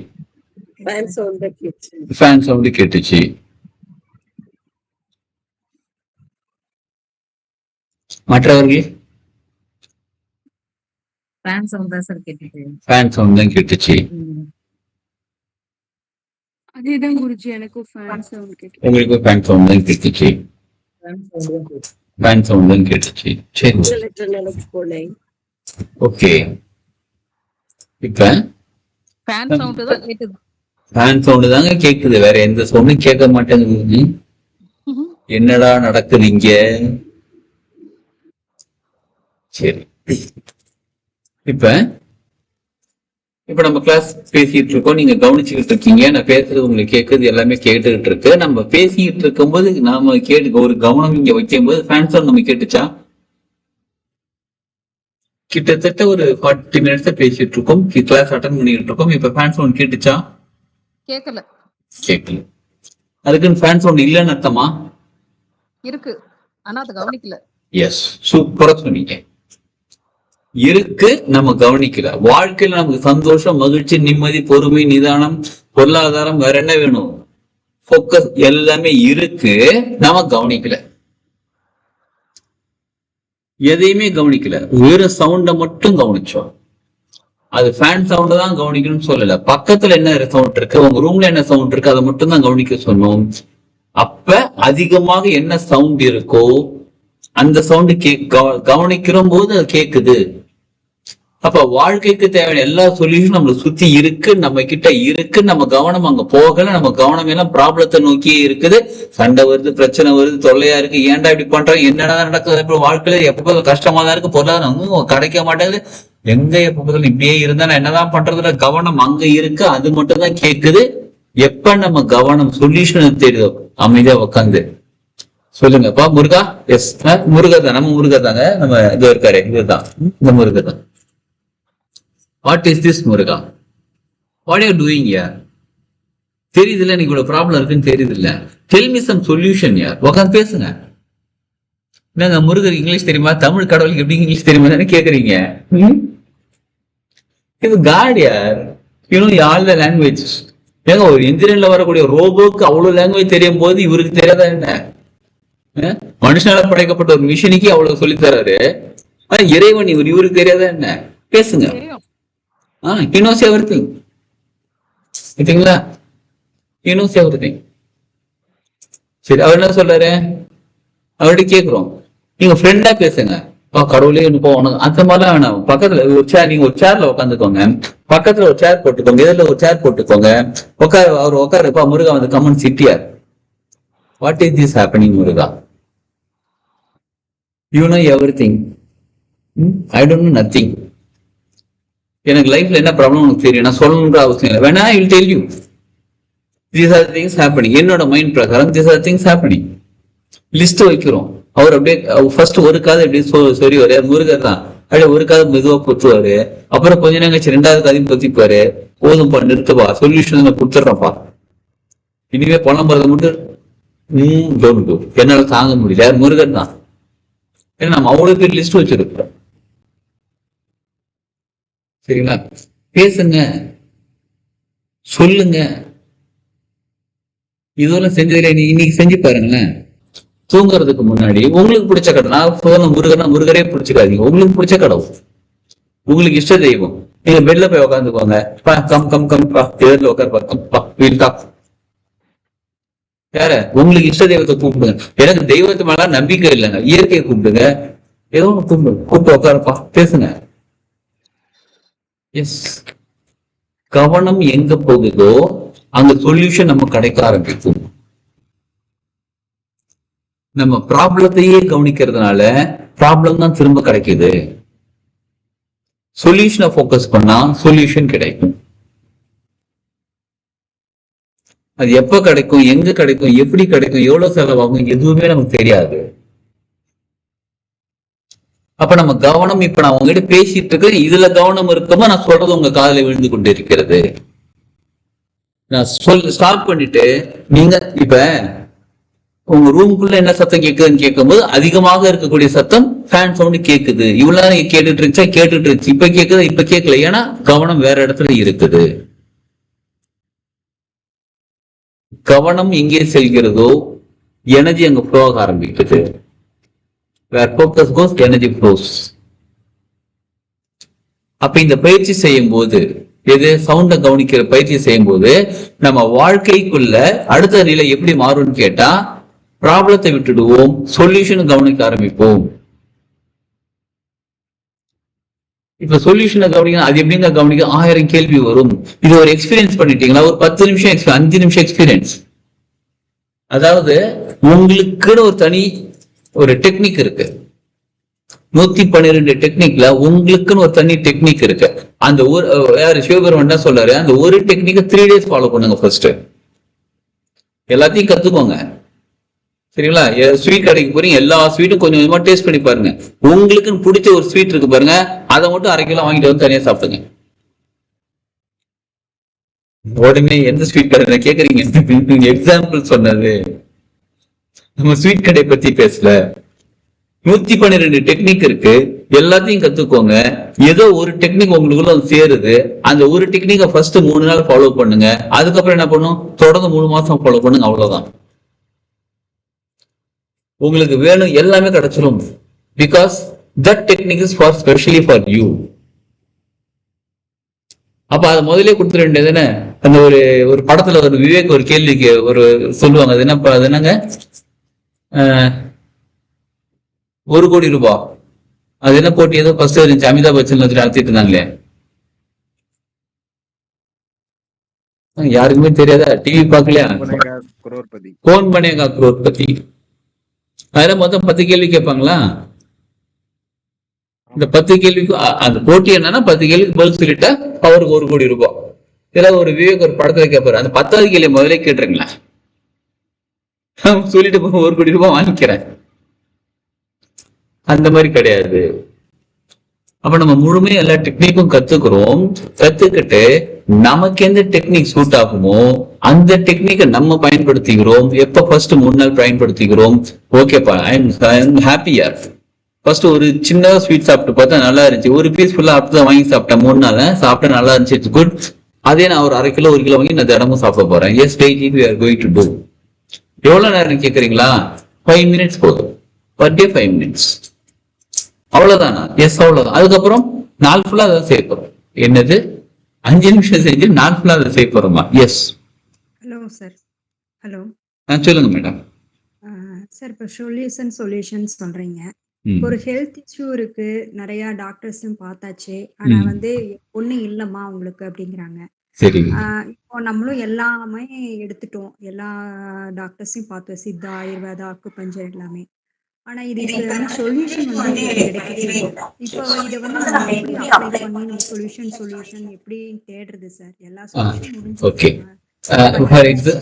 ஃபேன் சவுண்ட்
கேட்டுச்சு. மற்றவர்கள்
ஃபேன் சவுண்ட் தான் சார் கேட்டுச்சு.
ஃபேன் சவுண்ட் தான் கேட்டுச்சு.
அதேதான் குருஜி, எனக்கும் ஃபேன் சவுண்ட் கேட்டு.
உங்களுக்கும் ஃபேன் சவுண்ட் தான் கேட்டுச்சு. ஃபேன் சவுண்ட் தான் கேட்டுச்சு. சரி, ஓகே. இப்ப
ஃபேன் சவுண்ட் தான் கேக்குது.
ஃபேன் சவுண்டு தாங்க கேக்குது, வேற எந்த சவுண்டும் கேட்க மாட்டேங்குது. என்னடா நடக்குது இங்க? சரி, இப்ப நம்ம கிளாஸ் பேசிட்டு இருக்கோம், நீங்க கவனிச்சுக்கிட்டு இருக்கீங்க, நான் பேசுறது உங்களுக்கு கேட்குது, எல்லாமே கேட்டுக்கிட்டு இருக்கு. நம்ம பேசிக்கிட்டு இருக்கும்போது நாம ஒரு கவனம் இங்க வைக்கும் போது ஃபேன் சவுண்ட் நம்ம கேட்டுச்சா? கிட்டத்தட்ட ஒரு 40 minutes பேசிட்டு இருக்கோம், கிளாஸ் அட்டன் பண்ணிட்டு இருக்கோம். இப்ப ஃபேன் சவுண்ட் கேட்டுச்சா?
கேட்கல.
கேட்கல. அதுக்குன்னு ஃபேன் சவுண்ட் இல்லைன்னு அர்த்தமா?
இருக்கு, ஆனா அதை கவனிக்கல.
எஸ், சூப்பரா சொன்னீங்க. இருக்கு, நம்ம கவனிக்கல. வாழ்க்கையில நமக்கு சந்தோஷம், மகிழ்ச்சி, நிம்மதி, பொறுமை, நிதானம், பொருளாதாரம், வேற என்ன வேணும்? போக்கஸ் எல்லாமே இருக்கு, நாம கவனிக்கல. எதையுமே கவனிக்கல, வெறும் சவுண்ட மட்டும் கவனிச்சோம். அது ஃபேன் சவுண்ட் தான் கவனிக்கணும்னு சொல்லல, பக்கத்துல என்ன சவுண்ட் இருக்கு, உங்க ரூம்ல என்ன சவுண்ட் இருக்கு, அதை மட்டும் தான் கவனிக்க சொன்னோம். அப்ப அதிகமாக என்ன சவுண்ட் இருக்கோ அந்த சவுண்ட் கவனிக்கிற போது அது கேக்குது. அப்ப வாழ்க்கைக்கு தேவையான எல்லா சொல்யூஷனும் நம்மளை சுத்தி இருக்கு, நம்ம கிட்ட இருக்கு. நம்ம கவனம் அங்க போகல, நம்ம கவனம் எல்லாம் ப்ராப்ளத்தை நோக்கியே இருக்குது. சண்டை வருது, பிரச்சனை வருது, தொல்லையா இருக்கு, ஏன்டா இப்படி பண்றோம், என்னடா நடக்குது வாழ்க்கையில, எப்ப கஷ்டமா தான் இருக்கு, பொருளாதாரம் கிடைக்க மாட்டேங்குது, எங்க எப்ப இப்படியே இருந்தா நான் என்னதான் பண்றதுல கவனம் அங்க இருக்கு, அது மட்டும் தான் கேக்குது. எப்ப நம்ம கவனம் சொல்யூஷன் தெரியுதோ அமைதியா உட்காந்து சொல்லுங்கப்பா முருகா. எஸ், முருகா தான், நம்ம முருகா தாங்க, நம்ம இது இருக்காரு, இதுதான் இந்த முருகா தான். What is this Muruga? What are doing யார்? தெரியுது இல்ல, எனக்கு இவ்வளவு ப்ராப்ளம் இருக்குன்னு தெரியுது இல்ல, டெல் மீ சம் சொல்யூஷன் யார். உட்காந்து பேசுங்க. என்னங்க முருகர் இங்கிலீஷ் தெரியுமா, தமிழ் கடவுளுக்கு எப்படி இங்கிலீஷ் தெரியுமா கேக்குறீங்க? இது காட் யார், ஆல் த லாங்குவேஜஸ். ஏங்க ஒரு இன்ஜினியர்ல வரக்கூடிய ரோபோக்கு அவ்வளவு லாங்குவேஜ் தெரியும் போது இவருக்கு தெரியாதா என்ன? மனுஷனால படைக்கப்பட்ட ஒரு மிஷினுக்கு அவ்வளவு சொல்லி தராரு, இறைவன் இவருக்கு தெரியாதா என்ன? பேசுங்க. He knows everything. சரிங்களா? He knows everything. சரி, அவர் என்ன சொல்றாரு? அவர்கிட்ட கேக்குறோம், நீங்க ஃப்ரெண்டா பேசுங்க. கடவுளே போகணும் அந்த மாதிரிலாம் வேணாம். பக்கத்துல ஒரு சேர், நீங்க ஒரு சேர்ல உட்காந்துக்கோங்க, பக்கத்துல ஒரு சேர் போட்டுக்கோங்க, எதிரில ஒரு சேர் போட்டுக்கோங்க, அவர் உட்காருப்பா. முருகா வந்து கமன் சிட்டியார். What is this happening Muruga? You know everything, I don't know nothing. எனக்கு லைஃப்ல என்ன ப்ராப்ளம் உனக்கு தெரியும், நான் சொல்லணுன்ற அவசியம் இல்லை. வேணா I will tell you, these are things happening. என்னோட மைண்ட் பிரகாரம் these are things happening. List வைக்கிறோம். அவர் அப்படியே ஃபர்ஸ்ட் ஒரு காது அப்படியே சொரிவாரு, முருகர் தான். அப்படியே ஒரு காது மெதுவா பொத்துவாரு. அப்புறம் கொஞ்ச நேரம் கழிச்சு 2வது காதையும் பொத்திப்பாரு. போதும்பா, நிறுத்துப்பா, சொல்யூஷன் கொடுத்துட்றப்பா, இனிமே பணம் போறத மட்டும் என்னால தாங்க முடியல. முருகர் தான். ஏன்னா நம்ம அவ்வளவு பேர் லிஸ்ட் வச்சிருக்கோம். சரிங்களா? பேசுங்க, சொல்லுங்க. இதெல்லாம் செஞ்சதுல இன்னைக்கு செஞ்சு பாருங்களேன். தூங்குறதுக்கு முன்னாடி உங்களுக்கு பிடிச்ச கடவுள், நான் முருகனா முருகரே பிடிச்சிக்காதீங்க, உங்களுக்கு பிடிச்ச கடவுள், உங்களுக்கு இஷ்ட தெய்வம். நீங்க பெட்ல போய் உட்காந்துக்கோங்க, கம் கம் கம்பா, எதிரில் உட்காருப்பா, கம்பா வீல்கா. யார உங்களுக்கு இஷ்ட தெய்வத்தை கூப்பிடுங்க. எனக்கு தெய்வத்து மேல நம்பிக்கை இல்லைங்க, இயற்கையை கூப்பிடுங்க, ஏதோ ஒன்று கூப்பிட்டு உட்காருப்பா, பேசுங்க. எஸ், கவனம் எங்க போகுதோ அந்த சொல்யூஷன் நம்ம கிடைக்க ஆரம்பிக்கும். நம்ம ப்ராப்ளத்தையே கவனிக்கிறதுனால ப்ராப்ளம் தான் திரும்ப கிடைக்குது. சொல்யூஷனை போக்கஸ் பண்ணா சொல்யூஷன் கிடைக்கும். அது எப்ப கிடைக்கும், எங்க கிடைக்கும், எப்படி கிடைக்கும், எவ்வளவு செலவாகும், எதுவுமே நமக்கு தெரியாது. அப்ப நம்ம கவனம், இப்ப நான் உங்ககிட்ட பேசிட்டு இருக்கேன், இதுல கவனம் இருக்குமோ நான் சொல்றது உங்க காதுல விழுந்து கொண்டு இருக்கிறது. நான் ஸ்டார்ட் பண்ணிட்டு நீங்க இப்ப உங்க ரூமுக்குள்ள என்ன சத்தம் கேட்குதுன்னு கேட்கும்போது அதிகமாக இருக்கக்கூடிய சத்தம் ஃபேன் சவுண்ட் கேட்குது. இவ்வளவு நீங்க கேட்டுட்டு இருந்துச்சு, இப்ப கேட்குது, இப்ப கேட்கல. ஏன்னா கவனம் வேற இடத்துல இருக்குது. கவனம் எங்கே செல்கிறதோ எனர்ஜி அங்க ஃப்ளோ ஆக ஆரம்பிக்குது. Where focus goes, energy flows. அப்ப இந்த பயிற்சி செய்யும் போது, எது சவுண்ட கவனிக்கிற பயிற்சி செய்யும் போது நம்ம வாழ்க்கைக்குள்ள அடுத்த நிலை எப்படி மாறும்னு கேட்டா, ப்ராப்ளத்தை விட்டுடுவோம், சொல்யூஷன் கவனிக்க ஆரம்பிப்போம். இப்ப சொல்யூஷனை கவனிக்க, அது எப்படிங்க கவனிக்க? 1000 கேள்வி வரும். இது ஒரு எக்ஸ்பீரியன்ஸ் பண்ணிட்டீங்களா? ஒரு 10 நிமிஷம் 5 நிமிஷம் எக்ஸ்பீரியன்ஸ். அதாவது உங்களுக்குன்னு ஒரு தனி ஒரு டெக்னிக் இருக்கு. 112 டெக்னிக்ல உங்களுக்குன்னு ஒரு தனி டெக்னிக் இருக்கு. அந்த ஒரு யாரு சிவபெருமான் என்ன சொல்றாரு, அந்த ஒரு டெக்னிக்கை 3 days ஃபாலோ பண்ணுங்க. ஃபர்ஸ்ட் எல்லாத்தையும் கத்துக்கோங்க. சரிங்களா? ஸ்வீட் கடைக்கு போறீங்க, எல்லா ஸ்வீட்டும் கொஞ்சம் கொஞ்சமா டேஸ்ட் பண்ணி பாருங்க. உங்களுக்குன்னு பிடிச்ச ஒரு ஸ்வீட் இருக்கு பாருங்க, அதை மட்டும் 1/2 கிலோ வாங்கிட்டு வந்து தனியா சாப்பிடுங்க. உடனே எந்த ஸ்வீட் கடை கேக்குறீங்க? எக்ஸாம்பிள் சொன்னது, நம்ம ஸ்வீட் கடை பத்தி பேசல. 112 டெக்னிக் இருக்கு, எல்லாத்தையும் கத்துக்கோங்க. ஏதோ ஒரு டெக்னிக் உங்களுக்குள்ள சேருது, அந்த ஒரு டெக்னிக்கை ஃபர்ஸ்ட் 3 நாள் ஃபாலோ பண்ணுங்க. அதுக்கப்புறம் என்ன பண்ணும், தொடர்ந்து 3 மாசம் ஃபாலோ பண்ணுங்க. அவ்வளவுதான், உங்களுக்கு வேணும் எல்லாமே கிடைச்சிடும். Because that technique is for specially for you. அப்ப அதை முதலே கொடுத்துட வேண்டியதுன்னு. அந்த ஒரு படத்துல ஒரு விவேக் ஒரு கேள்விக்கு ஒரு சொல்லுவாங்க, அது என்ன, அது என்னங்க, 1 கோடி ரூபாய், அது என்ன போட்டி ஏதோ ஃபர்ஸ்ட் இருந்துச்சு, அமிதாப் பச்சன் வச்சுட்டு நடத்திட்டு இருந்தாங்களே, யாருக்குமே தெரியாதா? டிவி பார்க்கலையா? கோன் பனேகா குரோர்பதி. அதுல மொத்தம் 10 கேள்வி கேட்பாங்களா? இந்த 10 கேள்விக்கு அந்த போட்டி என்னன்னா 10 கேள்விக்கு பதில் சொல்லிட்டா அவருக்கு 1 கோடி ரூபாய். இதெல்லாம் ஒரு விவேக் ஒரு படத்துல கேட்பாரு, அந்த 10வது கேள்வி முதலே கேட்டுருங்களா, சொல்லிட்டு 1 கோடி ரூபாய் வாங்கிக்கிறேன். அந்த மாதிரி கிடையாது. அப்ப நம்ம முழுமையா எல்லா டெக்னிக்கும் கத்துக்கிறோம். கத்துக்கிட்டு நமக்கு எந்த டெக்னிக் சூட் ஆகுமோ அந்த டெக்னிக்கை நம்ம பயன்படுத்திக்கிறோம். எப்ப ஃபர்ஸ்ட் 3 நாள் பயன்படுத்திக்கிறோம். ஓகேப்பா, ஐ எம் ஹாப்பியர். ஃபர்ஸ்ட் ஒரு சின்ன ஸ்வீட் சாப்பிட்டு பார்த்தா நல்லா இருந்துச்சு, ஒரு பீஸ் ஃபுல்லா அப்படிதான் வாங்கி சாப்பிட்டேன். 3 நாள் சாப்பிட்டா நல்லா இருந்துச்சு, இட்ஸ் குட். அதே நான் ஒரு 1/2 கிலோ 1 கிலோ வாங்கி நான் தினமும் சாப்பிட போறேன். Yes, daily we are going to do. எவ்வளவு நேரம் கேக்குறீங்களா? 5 minutes போதும். Per day 5 minutes. அவ்வளவுதானா? எஸ், அவ்வளவுதான். அதுக்கப்புறம் நாள் ஃபுல்லா அதை செய்ய போறோம். என்னது, 5 நிமிஷம் செஞ்சு நாள் ஃபுல்லா அதை செய்ய போறோமா? எஸ்.
Hello sir. ஹலோ
சொல்லுங்க மேடம்.
சார், இப்போ சொல்யூஷன் சொல்றீங்க. ஒரு ஹெல்த் இஷ்யூ இருக்கு, நிறைய டாக்டர்ஸும் பார்த்தாச்சு, ஆனா ஒண்ணு இல்லம்மா உங்களுக்கு அப்படிங்கிறாங்க.
சரி.
இப்போ நம்மளும் எல்லாமே எடுத்துட்டோம், எல்லா டாக்டர்ஸையும் பார்த்தோம், சித்தா, ஆயுர்வேதா, அக்குபஞ்சர் எல்லாமே. ஆனா இதுக்கு சொல்யூஷன் கிடைக்கவே இல்லை. இப்போ இதை நம்ம எப்படி அப்ளை பண்ணி நம்ம சொல்யூஷன் எப்படி தேடுறது சார்? எல்லா சொல்யூஷன் முடிஞ்சு.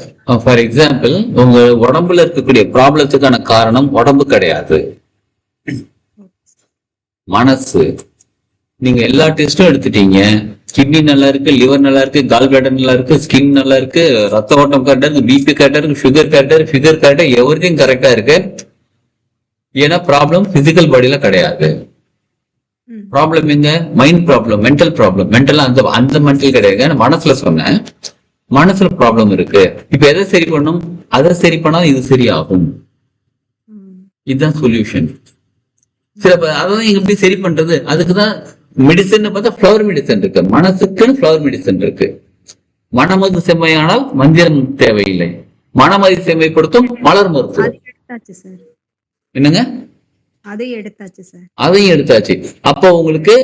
ஃபார் எக்ஸாம்பிள், உங்க உடம்புல இருக்கக்கூடிய ப்ராப்ளத்துக்கான காரணம் உடம்பு கிடையாது, மனசு. நீங்க எல்லா டெஸ்டும் எடுத்துட்டீங்க, கிட்னி நல்லா இருக்கு, லிவர் நல்லா இருக்கு, கால் பிளாடர் நல்லா இருக்கு, ஸ்கின் நல்லா இருக்கு, ரத்த ஓட்டம் கரெக்டா இருக்கு, பிபி கரெக்டா இருக்கு, சுகர் கரெக்டா, எவ்ரிதிங் கரெக்டா இருக்கு. ஏன்னா ப்ராப்ளம் பிசிக்கல் பாடியில கிடையாது. ப்ராப்ளம் எங்க? Mind problem, mental problem. Mental அந்த மென்டல் கிடையாது, மனசுல சொன்னேன். மனசுல ப்ராப்ளம் இருக்கு. இப்ப எதை சரி பண்ணும்? அதை சரி பண்ணா இது சரியாகும். இதுதான் சொல்யூஷன். சில அதான் எங்க எப்படி சரி பண்றது? அதுக்குதான் மெடிசன் பார்த்தா ஃபிளவர் மெடிசன் இருக்கு, மனசுக்குன்னு ஃபிளவர் மெடிசன் இருக்கு. மனமது செம்மையானால் மந்திரம் தேவையில்லை, மனமதி செம்மைப்படுத்தும் மலர் மருத்துவம். என்னங்க? அதையும் எடுத்தாச்சு. அப்போ உங்களுக்கு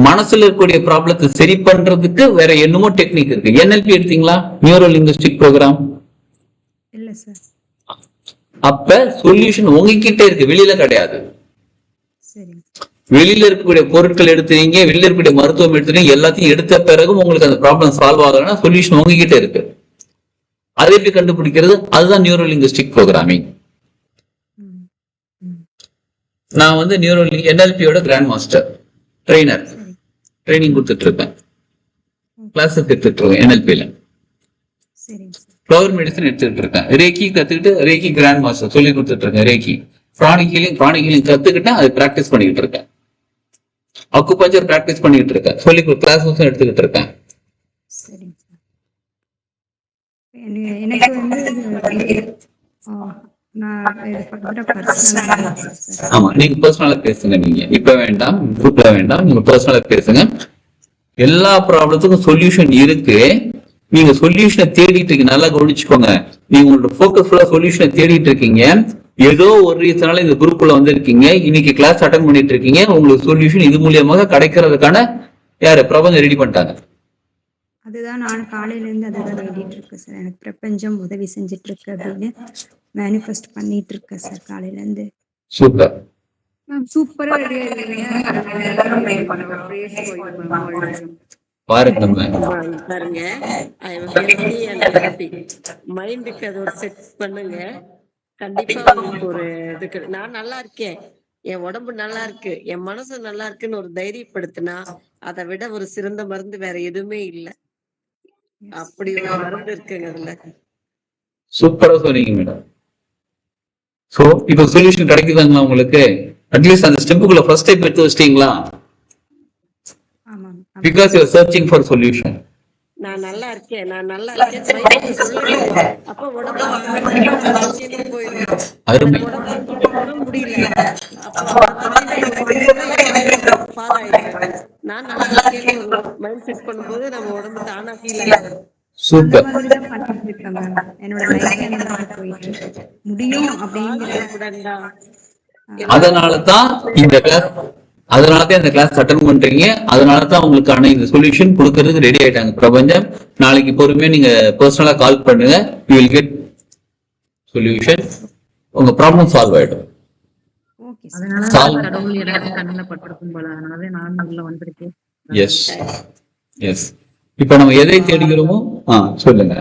மனசுல இருக்கக்கூடிய ப்ராப்ளத்தை சரி பண்றதுக்கு வேற என்னமோ டெக்னிக் இருக்கு. NLP எடுத்தீங்களா? Neuro linguistic program.
இல்ல சார்.
அப்ப சொல்யூஷன் உங்ககிட்ட இருக்கு, வெளியில கிடையாது. வெளியில இருக்கக்கூடிய பொருட்கள் எடுத்துறீங்க, வெளியில இருக்கக்கூடிய மருத்துவம் எடுத்துறீங்க, எல்லாத்தையும் எடுத்த பிறகு உங்களுக்கு அந்த ப்ராப்ளம் சால்வ் ஆகலன்னா சொல்யூஷன் உங்ககிட்ட இருக்கு. அதை எப்படி கண்டுபிடிக்கிறது? அதுதான் நியூரோ லிங்குஸ்டிக் ப்ரோக்ராமிங். நான் NLPயோட கிராண்ட் மாஸ்டர் ட்ரெயினர், ட்ரைனிங் கொடுத்துட்டு இருக்கேன், கிளாஸஸ் எடுத்துட்டு இருக்கேன். NLPல ஃபிளவர் மெடிசன் எடுத்துட்டு இருக்கேன். ரேக்கி கத்துக்கிட்டு ரேக்கி கிராண்ட் மாஸ்டர் சொல்லி கொடுத்துட்டு இருக்கேன். ரேக்கி பிராணிக் ஹீலிங் கத்துக்கிட்டேன், அதை பிராக்டிஸ் பண்ணிக்கிட்டு இருக்கேன். அக்குபஞ்சர் பிராக்டிஸ் பண்ணிக்கிட்டு இருக்கேன், சொல்லி கிளாஸஸும் எடுத்துக்கிட்டு இருக்கேன். ஆமா, நீங்க பர்சனலா பேசுங்க. நீங்க இப்ப வேண்டாம், குரூப்ல வேண்டாம், நீங்க பர்சனலா பேசுங்க. எல்லா ப்ராப்ளத்துக்கும் சொல்யூஷன் இருக்கு. நீங்க சொல்யூஷனை தேடிட்டு இருக்கீங்க, நல்லா கவனிச்சுக்கோங்க. நீங்க உங்களோட ஃபோக்கஸ் ஃபுல்லா சொல்யூஷனை தேடிட்டு இருக்கீங்க. ஏதோ ஒரு ரீசனால இந்த குரூப்ல வந்திருக்கீங்க, இன்னைக்கு கிளாஸ் அட்டன் பண்ணிட்டு இருக்கீங்க. உங்களுக்கு சொல்யூஷன் இது மூலியமாக கிடைக்கிறதுக்கான யாரு பிரபஞ்சம் ரெடி பண்ணிட்டாங்க.
அதுதான் நான் காலையில இருந்து அதுதான் வேண்டிட்டு இருக்கேன் சார். எனக்கு பிரபஞ்சம் உதவி செஞ்சுட்டு இருக்கு அப்படின்னு மேனிஃபெஸ்ட் பண்ணிட்டு இருக்கேன் சார் காலையில இருந்து.
சூப்பர்.
சூப்பரா ரெடியா
பாருங்க நம்ம
பாருங்க, I am healthy and happy. மைண்டுக்கு அது ஒரு செட் பண்ணுங்க, கண்டிப்பா உங்களுக்கு ஒரு இதுக்கு நான் நல்லா இருக்கேன், என் உடம்பு நல்லா இருக்கு, என் மனசு நல்லா இருக்குன்னு ஒரு தைரியப்படுத்தினா அதை விட ஒரு சிறந்த மருந்து வேற எதுவுமே இல்லை. அப்படி ஒரு மருந்து இருக்குங்க அதுல.
சூப்பரா சொன்னீங்க மேடம். சோ இப்ப சொல்யூஷன் கிடைக்குதாங்களா உங்களுக்கு? அட்லீஸ்ட் அந்த ஸ்டெப்புக்குள்ள ஃபர்ஸ்ட் ஸ்டெப் எடுத்து வச்சிட்டீங்களா?
ஆமாம்.
Because you are searching for solution.
நான் நல்லா இருக்கேன், நான் நல்லா இருக்கேன் சொல்லுங்க. அப்ப உடம்பு போயிடும்.
அருமை.
உடம்பு முடியல, நான் நல்லா இருக்கேன்னு மைண்ட் செட் பண்ணும்போது நம்ம உடம்பு தானா ஃபீல் ஆகும்.
சூப்பர்.
என்னோட லைஃப்ல போயிட்டு இருக்கு. முடியும் அப்படிங்கிற
அதனாலதான் இந்த கிளாஸ், அதனாலதான் இந்த கிளாஸ் அட்டெண்ட் பண்றீங்க. அதனாலதான் உங்களுக்கான இந்த சொல்யூஷன் கொடுக்கறதுக்கு ரெடி ஆயிட்டாங்க பிரபஞ்சம். நாளைக்கு பொறுமையா நீங்க பர்சனலா கால் பண்ணுங்க, யூ வில் கெட் சொல்யூஷன். உங்க ப்ராப்ளம் சால்வ் ஆயிடும்.
கடவுள் எனக்கு கண்ணில் பட்டிருக்கும் போல, அதனால நான் உள்ள வந்திருக்கேன்.
Yes yes. இப்ப நம்ம எதை தேடுகிறோமோ சொல்லுங்க,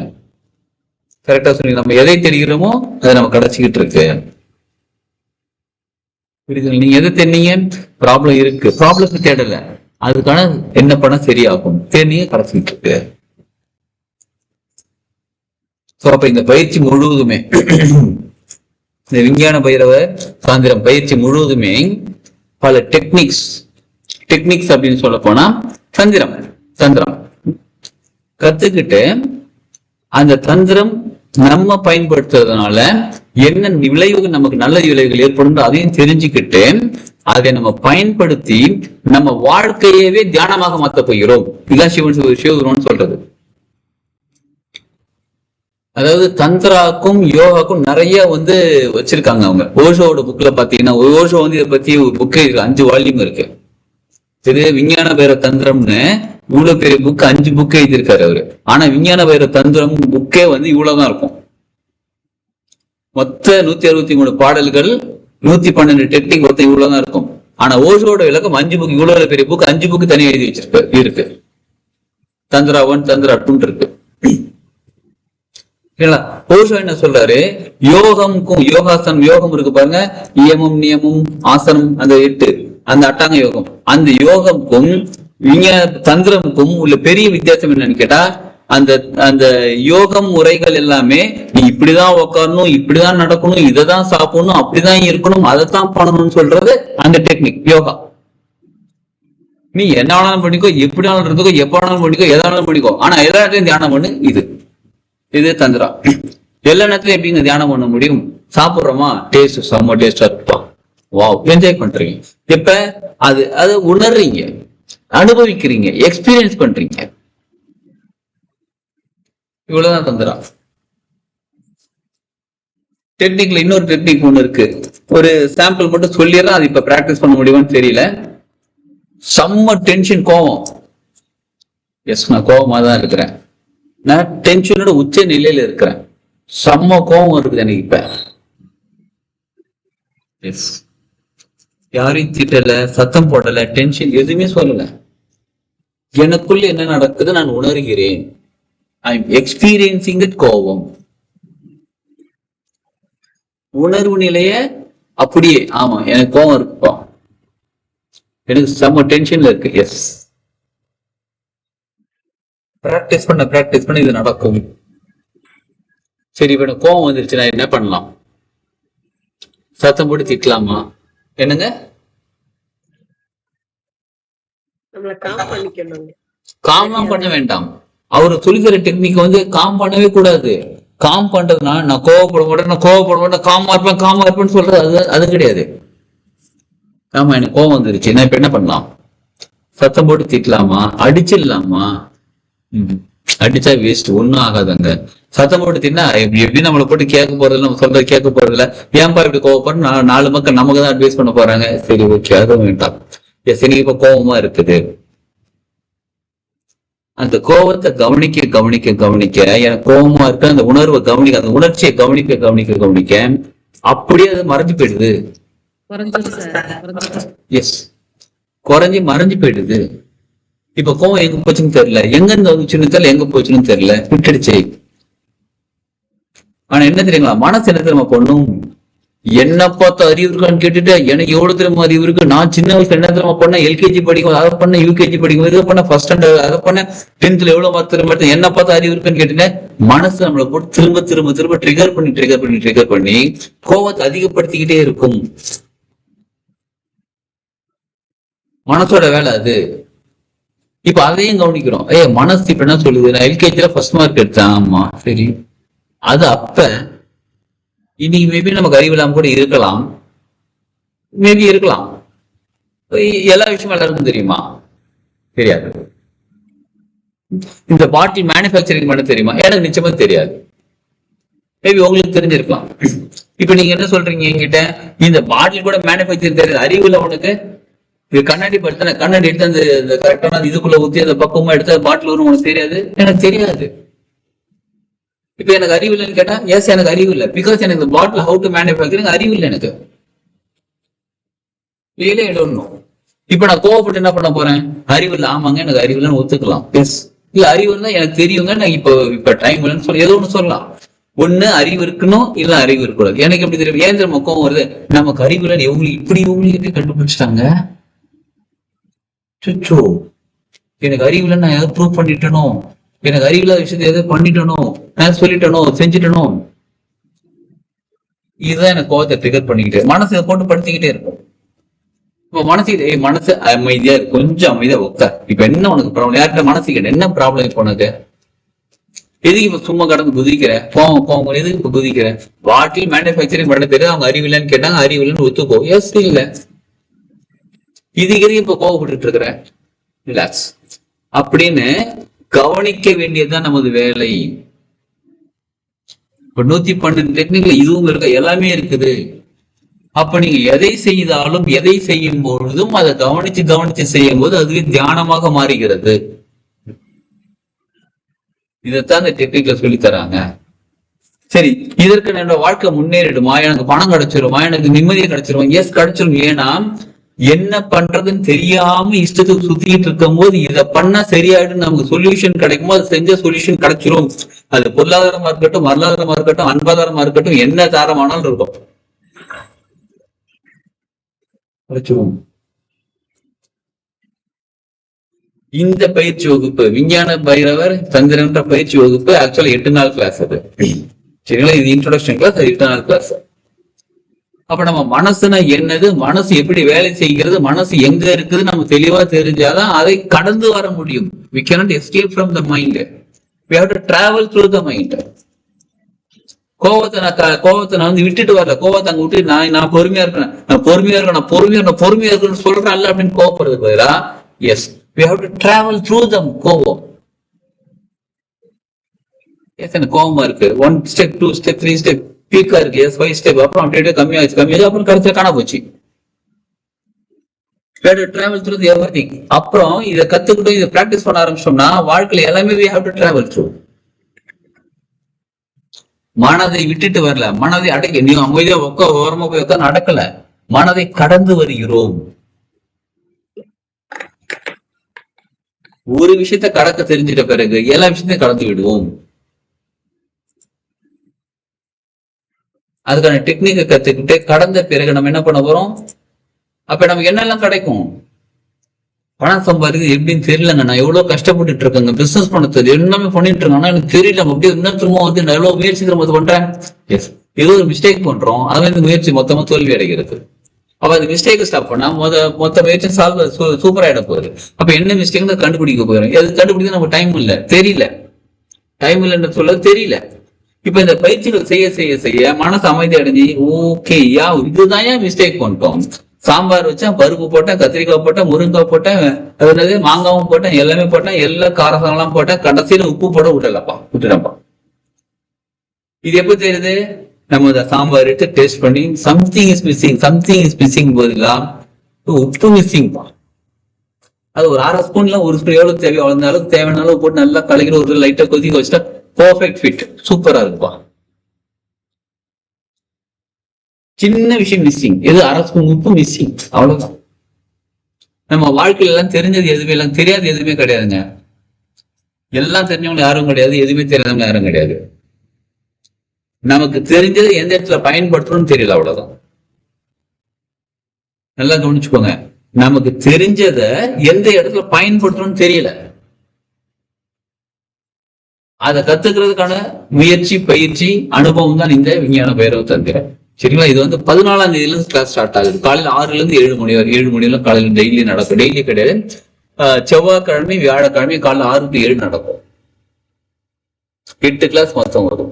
கரெக்டா சொன்னீங்க. நம்ம எதை தேடுகிறோமோ அதை நம்ம கிடைச்சிக்கிட்டு இருக்கு. புரியுதுங்க? நீங்க எதை தேடினீங்க? ப்ராப்ளம் இருக்கு, ப்ராப்ளம் தேடல, அதுக்கான என்ன பண்ண சரியாகும் தேடினீங்க, கிடைச்சிக்கிட்டு இருக்கு. சோ அப்ப இந்த பயிற்சி முழுவதுமே இந்த விஞ்ஞான பைரவ சாந்திரம் பயிற்சி முழுவதுமே பல டெக்னிக்ஸ் அப்படின்னு சொல்ல போனா தந்திரம் கத்துக்கிட்டு அந்த தந்திரம் நம்ம பயன்படுத்துறதுனால என்ன விளைவுகள், நமக்கு நல்ல விளைவுகள் ஏற்படும் அதையும் தெரிஞ்சுக்கிட்டு அதை நம்ம பயன்படுத்தி நம்ம வாழ்க்கையவே தியானமாக மாற்ற போகிறோம். இதுதான் சிவகுருன்னு சொல்றது. அதாவது தந்திராக்கும் யோகாக்கும் நிறைய வச்சிருக்காங்க அவங்க. ஓஷோட புக்ல பாத்தீங்கன்னா, ஓஷோ இதை பத்தி புக்கே இருக்கு, 5 வால்யூம் இருக்கு. இது விஞ்ஞான பைர தந்திரம்னு இவ்வளவு பெரிய புக், 5 புக் எழுதியிருக்காரு அவரு. ஆனா விஞ்ஞான பைர தந்திரம் புக்கே இவ்வளவுதான் இருக்கும். மொத்த 163 பாடல்கள், 112 டெக்னிக் மொத்தம் இவ்வளவுதான் இருக்கும். ஆனா ஓஷோட விளக்கம் 5 புக், இவ்வளவு பெரிய புக் 5 புக் தனியா எழுதி வச்சிருக்கு இருக்கு. தந்திரா 1 தந்திரா 2 இருக்கு. ஓஷோ என்ன சொல்றாரு? யோகம்க்கும் யோகாசனம், யோகம் இருக்கு பாருங்க, இயமம் நியமம் ஆசனம், அந்த 8 அந்த அட்டாங்க யோகம், அந்த யோகம்க்கும் தந்திரமுக்கும் உள்ள பெரிய வித்தியாசம் என்னன்னு கேட்டா, அந்த யோகம் முறைகள் எல்லாமே நீ இப்படிதான் உட்காரணும், இப்படிதான் நடக்கணும், இதைதான் சாப்பிடணும், அப்படிதான் இருக்கணும், அதைத்தான் பண்ணணும்னு சொல்றது அந்த டெக்னிக் யோகா. நீ என்ன வேணாலும் பண்ணிக்கோ, எப்படி வேணாலும் இருந்துக்கோ, எப்ப வேணாலும் பண்ணிக்கோ, எதை வேணாலும் பண்ணிக்கோ, ஆனா எல்லா இடத்துலயும் தியானம் பண்ணு. இது தந்திரா. எல்லா நேரத்திலும் எப்படிங்க தியானம் பண்ண முடியும்? சாப்பிடுறோமா, டேஸ்ட் செம்ம டேஸ்டா இருப்பான், வாவ் என்ஜாய் பண்றீங்க. இப்ப அது உணர்றீங்க, அனுபவிக்கிறீங்க, எக்ஸ்பீரியன்ஸ் பண்றீங்க. இவ்வளவுதான் தந்திரா. டெக்னிக்ல இன்னொரு டெக்னிக் ஒண்ணு இருக்கு, ஒரு சாம்பிள் மட்டும் சொல்லிடுறேன், அது இப்ப பிராக்டிஸ் பண்ண முடியுமான்னு தெரியல. செம்ம டென்ஷன், கோவம். எஸ், நான் கோவமா தான் இருக்கிறேன், நான் டென்ஷனோட உச்ச நிலையில இருக்கிறேன், செம்ம கோபம் இருக்குது எனக்கு இப்ப. எஸ், யாரையும் திட்டல, சத்தம் போடல, டென்ஷன் எதுவுமே சொல்லல, எனக்குள்ள என்ன நடக்குது நான் உணர்கிறேன். ஐ எம் எக்ஸ்பீரியன்சிங் தட் கோபம். உணர்வு நிலைய அப்படியே, ஆமா எனக்கு கோபம் இருக்குப்பா, எனக்கு செம்ம டென்ஷன்ல இருக்கு. எஸ், பிராக்டிஸ் பண்ண இது நடக்கும். சரி, இப்ப எனக்கு கோவம் வந்துருச்சு, நான் என்ன பண்ணலாம்? சத்தம் போட்டு திட்டலாமா? என்னங்க? காம் பண்ண வேண்டாம். அவரு சொல்லித்தர டெக்னிக் காம் பண்ணவே கூடாது. காம் பண்றதுனா நான் கோவப்பட மாட்டேன், காமா இருப்பேன்னு சொல்றது அது கிடையாது. ஆமா, எனக்கு கோவம் வந்துருச்சு, நான் இப்ப என்ன பண்ணலாம்? சத்தம் போட்டு திட்டலாமா? அடிச்சிடலாமா? அடிச்சா வேஸ்ட், ஒன்னும் ஆகாதுங்க. சத்தம் போட்டு தின்னா எப்படி நம்மளை போட்டு கேட்க போறது, நம்ம சொல்றது கேட்க போறது இல்ல. ஏன்பா இப்படி கோவப்படுற, 4 மக்கள் நமக்கு தான் அட்வைஸ் பண்ண போறாங்க. சரி, ஓகே, அதுவும் வேண்டாம். சரி, இப்ப கோவமா இருக்குது, அந்த கோபத்தை கவனிக்க கவனிக்க கவனிக்க, எனக்கு கோபமா இருக்கு அந்த உணர்வை கவனிக்க, அந்த உணர்ச்சியை கவனிக்க கவனிக்க கவனிக்க அப்படியே அது மறைஞ்சு போயிடுது. எஸ், குறைஞ்சி மறைஞ்சு போயிடுது. இப்ப கோவம் எங்க போச்சுன்னு தெரியல, எங்க இருந்து வந்துச்சுன்னு தெரியல, எங்க போச்சுன்னு தெரியல, விட்டுடுச்சு. ஆனா என்ன தெரியுங்களா, மனசு என்ன தெரியுமா பண்ணும், என்ன பார்த்து அறிவு இருக்கான்னு கேட்டுட்டு எனக்கு எவ்வளவு தெரியுமா அறிவு இருக்கு, நான் சின்ன வயசுல என்ன தெரியுமா பண்ண, எல்கேஜி படிக்கும் அதை பண்ண, யூகேஜி படிக்கும் இதை பண்ண, ஃபர்ஸ்ட் ஸ்டாண்டர்ட் அதை பண்ண, 10th எவ்வளவு மார்க் தெரியுமா, என்ன பார்த்து அறிவு இருக்குன்னு கேட்டுட்டு மனசு நம்மளை போட்டு திரும்ப திரும்ப திரும்ப ட்ரிகர் பண்ணி கோவத்தை அதிகப்படுத்திக்கிட்டே இருக்கும். மனசோட வேலை அது. இப்ப அதையும் கவனிக்கிறோம். மனசு இப்ப என்ன சொல்லுது, நான் எல்கேஜில ஃபர்ஸ்ட் மார்க் எடுத்தேன், ஆமா சரி, அது அப்ப. இன்னைக்கு மேபி நமக்கு அறிவு இல்லாம கூட இருக்கலாம், மேபி இருக்கலாம். எல்லா விஷயமும் எல்லாருக்கும் தெரியுமா, தெரியாது. இந்த பாட்டில் மேனுபேக்சரிங் பண்ண தெரியுமா, எனக்கு நிச்சயமா தெரியாது. மேபி உங்களுக்கு தெரிஞ்சிருக்கலாம். இப்ப நீங்க என்ன சொல்றீங்க என்கிட்ட, இந்த பாட்டில் கூட மேனுபேக்சரிங் தெரியாது, அறிவு இல்லை உனக்கு. இது கண்ணாடி படுத்த, கண்ணாடி எடுத்து அந்த கரெக்டான இதுக்குள்ள ஊத்தி அந்த பக்கமா எடுத்து பாட்டில் வரும், உனக்கு தெரியாது, எனக்கு தெரியாது. இப்ப எனக்கு அறிவு இல்லைன்னு கேட்டா, எஸ் எனக்கு அறிவு இல்லை, பிகாஸ் எனக்கு பாட்டில் ஹவு டு மேனுஃபேக்சரிங் அறிவு இல்லை எனக்கு. இப்ப நான் கோவப்பட்டு என்ன பண்ண போறேன், அறிவு இல்லை, ஆமாங்க எனக்கு அறிவு இல்லைன்னு ஒத்துக்கலாம். எஸ், இல்ல அறிவு இருந்தா எனக்கு தெரியுங்க, நான் இப்ப டைம் இல்லைன்னு சொல்ல ஏதோ ஒண்ணு சொல்லலாம். ஒண்ணு அறிவு இருக்கணும், இல்ல அறிவு இருக்கக்கூடாது. எனக்கு எப்படி தெரியும், ஏன் தெரியுமா கோவம் வருது, நமக்கு அறிவு இல்லைன்னு இவங்களுக்கு கண்டுபிடிச்சிட்டாங்க. சுச்சோ, எனக்கு அறிவு இல்லைன்னு நான் எதாவது ப்ரூவ் பண்ணிட்டனோ, எனக்கு அறிவில்லாத விஷயத்தை எதாவது பண்ணிட்டனோ, நான் சொல்லிட்டனோ, செஞ்சுட்டனோ, இதுதான் எனக்கு கோவத்தை ட்ரிகர் பண்ணிக்கிட்டே, மனசை போட்டு படுத்திக்கிட்டே இருக்கும். இப்ப மனசு அமைதியா கொஞ்சம் அமைதியா உட்கார். இப்ப என்ன உனக்கு ப்ராப்ளம், யார்கிட்ட மனசு கேட்ட என்ன ப்ராப்ளம் இப்ப உனக்கு, எதுக்கு இப்ப சும்மா கடந்து குதிக்கிற, கோவம் எதுக்கு இப்ப குதிக்கிற, பாட்டில் மேனுஃபேக்சரிங் பண்ண தெரியாது, அவங்க அறிவில்லைன்னு கேட்டாங்க, அறிவில்லைன்னு ஒத்துக்கோ. எஸ் இல்ல, இதுக்கு இப்ப கோவப்பட்டு இருக்கிற, ரிலாக்ஸ் அப்படின்னு கவனிக்க வேண்டியதுதான் நமது வேலை. இப்ப 112 டெக்னிக்ல இதுவும் இருக்க, எல்லாமே இருக்குது. அப்ப நீங்க எதை செய்தாலும், எதை செய்யும் பொழுதும் அதை கவனிச்சு செய்யும் போது அதுவே தியானமாக மாறுகிறது. இதைத்தான் இந்த டெக்னிக்ல சொல்லி தராங்க. சரி, இதற்கு என்னோட வாழ்க்கை முன்னேறிடுமா, எனக்கு பணம் கிடைச்சிருமா, எனக்கு நிம்மதியை கிடைச்சிருமா, எஸ் கிடைச்சிரும். ஏன்னா என்ன பண்றதுன்னு தெரியாம இஷ்டத்துக்கு சுத்திட்டு இருக்கும் போது இதை பண்ணா சரியாயிடும் நமக்கு சொல்யூஷன் கிடைக்குமோ அது செஞ்ச சொல்யூஷன் கிடைச்சிரும். அது பொருளாதாரமா இருக்கட்டும், வரலாதாரமா இருக்கட்டும், அன்பாதாரமா இருக்கட்டும், என்ன தாரமானாலும் இருக்கும், கிடைச்சிரும். இந்த பயிற்சி வகுப்பு விஞ்ஞான பைரவர் சந்திரன்ற பயிற்சி வகுப்பு ஆக்சுவலா 8 நாள் கிளாஸ். அது சரிங்களா, இது இன்ட்ரோடக்ஷன் கிளாஸ், 8 நாள் கிளாஸ். அப்ப நம்ம மனசுனா என்னது, மனசு எப்படி வேலை செய்கிறது, மனசு எங்க இருக்குது நம்ம தெளிவா தெரிஞ்சாதான் அதை கடந்து வர முடியும். We cannot escape from the mind. We have to travel through the mind. கோவத்தை நான் வந்து விட்டுட்டு வரல, கோவத்தை அங்க விட்டு நான் பொறுமையா இருக்கேன், நான் பொறுமையா இருக்கேன்னு சொல்றேன் அல்ல அப்படின்னு கோவப்படுறது பதிலா, yes we have to travel through them. கோவம் எஸ் எனக்கு கோவமா இருக்கு, 1 step 2 step 3 step பீக்கா இருக்கு, எஸ் 5 ஸ்டெப், அப்புறம் அப்படியே கம்மியாச்சு, அப்புறம் கடைசியா காண போச்சு. Travel through everything. அப்புறம் இதை கத்துக்கிட்டோம், இதை பிராக்டிஸ் பண்ண ஆரம்பிச்சோம்னா வாழ்க்கையில எல்லாமே we have to travel through. மனதை விட்டுட்டு வரல, மனதை அடக்கி நீ அமைதியா ஓரமா போய் உட்காந்து நடக்கல, மனதை கடந்து வருகிறோம். ஒரு விஷயத்த கடக்க தெரிஞ்சிட்ட பிறகு எல்லா விஷயத்தையும் கடந்து விடுவோம். அதுக்கான டெக்னிக்கை கத்துக்கிட்டு கடந்த பிறகு நம்ம என்ன பண்ண போறோம், அப்ப நமக்கு என்னெல்லாம் கிடைக்கும், பணம் சம்பாதிக்கிறது எப்படின்னு தெரியலங்க, நான் எவ்வளவு கஷ்டப்பட்டுட்டு இருக்கேங்க, பிசினஸ் பண்ண தெரியும், எல்லாமே பண்ணிட்டு இருக்கேன், ஆனா எனக்கு தெரியல, அப்படியே இன்னும் திரும்ப வந்து நான் எவ்வளவு முயற்சி திரும்ப பண்றேன், எஸ் ஏதோ ஒரு மிஸ்டேக் பண்றோம், அதுல இந்த முயற்சி மொத்தமா தோல்வி அடைகிறது. அப்ப அந்த மிஸ்டேக் ஸ்டாப் பண்ணா மொத்த முயற்சி சூப்பர் ஆயிட போகுது. அப்ப என்ன மிஸ்டேக் கண்டுபிடிக்க போயிடும், எது கண்டுபிடிக்க நமக்கு டைம் இல்ல, தெரியல, டைம் இல்லைன்னு சொல்ல தெரியல. இப்ப இந்த பயிற்சிகள் செய்ய செய்ய செய்ய மனசு அமைதி அடைஞ்சி, ஓகே யா இதுதான் ஏன் மிஸ்டேக் பண்ணிட்டோம், சாம்பார் வச்சேன், பருப்பு போட்டேன், கத்திரிக்காய் போட்டேன், முருங்காய் போட்டேன், அது மாங்காவும் போட்டேன், எல்லாமே போட்டேன், எல்லா காரசாலாம் போட்டேன், கடைசியில உப்பு போட விட்டுறப்பா. இது எப்ப தெரியுது, நம்ம இந்த சாம்பார் எடுத்து டேஸ்ட் பண்ணி சம்திங் இஸ் மிஸ்ஸிங் போதெல்லாம் உப்பு மிஸ்ஸிங். அது ஒரு 1/2 ஸ்பூன்ல ஒரு ஸ்பூன் எவ்வளவு தேவையோ அவ்வளவு அளவுக்கு தேவையான அளவு போட்டு நல்லா கலக்கிற ஒரு லைட்டா கொதிக்க வச்சுட்டா பர்ஃபெக்ட் ஃபிட், சூப்பரா இருக்குப்பா. சின்ன விஷயம் மிஸ்ஸிங், எது 1/2 ஸ்பூன் உப்பு மிஸ்ஸிங், அவ்வளவுதான். நம்ம வாழ்க்கையில எல்லாம் தெரிஞ்சது எதுவுமே, எல்லாம் தெரியாது எதுவுமே கிடையாதுங்க. எல்லாம் தெரிஞ்சவங்க யாரும் கிடையாது, எதுவுமே தெரியாதவங்க யாரும் கிடையாது. நமக்கு தெரிஞ்சது எந்த இடத்துல பயன்படுத்தணும்னு தெரியல, அவ்வளவுதான். நல்லா கவனிச்சுக்கோங்க, நமக்கு தெரிஞ்சத எந்த இடத்துல பயன்படுத்தணும்னு தெரியல. அதை கத்துக்கிறதுக்கான முயற்சி, பயிற்சி, அனுபவம் தான் இந்த விஞ்ஞான பைரவ தந்திரம். சரிங்களா? இது வந்து 14ஆம் தேதியில இருந்து கிளாஸ் ஸ்டார்ட் ஆகுது. காலையில 6ல இருந்து 7 மணி வரை, 7 மணி வரை காலையில டெய்லி நடக்கும். டெய்லி கிடையாது, செவ்வாய்க்கிழமை வியாழக்கிழமை காலைல 6 to 7 நடக்கும். 8 கிளாஸ் மொத்தம் வரும்.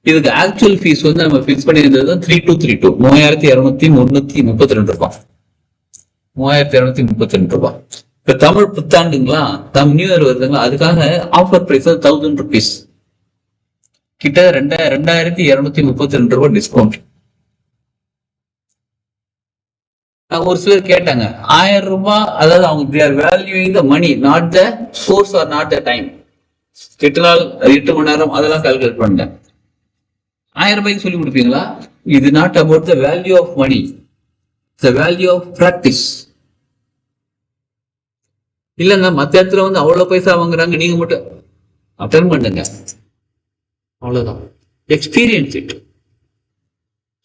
இதுக்கு ஆக்சுவல் ஃபீஸ் வந்து நம்ம ஃபிக்ஸ் பண்ணியிருந்தது 3232, 3232 ரூபாய், 3232 ரூபாய். இப்ப தமிழ் புத்தாண்டுங்களா, நியூ இயர் வருதுங்களா, அதுக்காக ஆஃபர் பிரைஸ் 1000 rupees, கிட்ட 2232 ரூபாய் டிஸ்கவுண்ட். ஒரு சிலர் கேட்டாங்க 1000 ரூபாய், அதாவது அவங்க they are valuing the money, not the course or not the time. 8 நாள் 8 மணி நேரம் அதெல்லாம் கால்குலேட் பண்ணேன். 1000 ரூபாய்க்கு சொல்லி கொடுப்பீங்களா? இது not about the value of money, the value of practice. இல்லைங்க மற்ற இடத்துல வந்து அவ்வளவு பைசா வாங்குறாங்க, நீங்க மட்டும் அட்டன் பண்ணுங்க, அவ்வளவுதான். Experience it.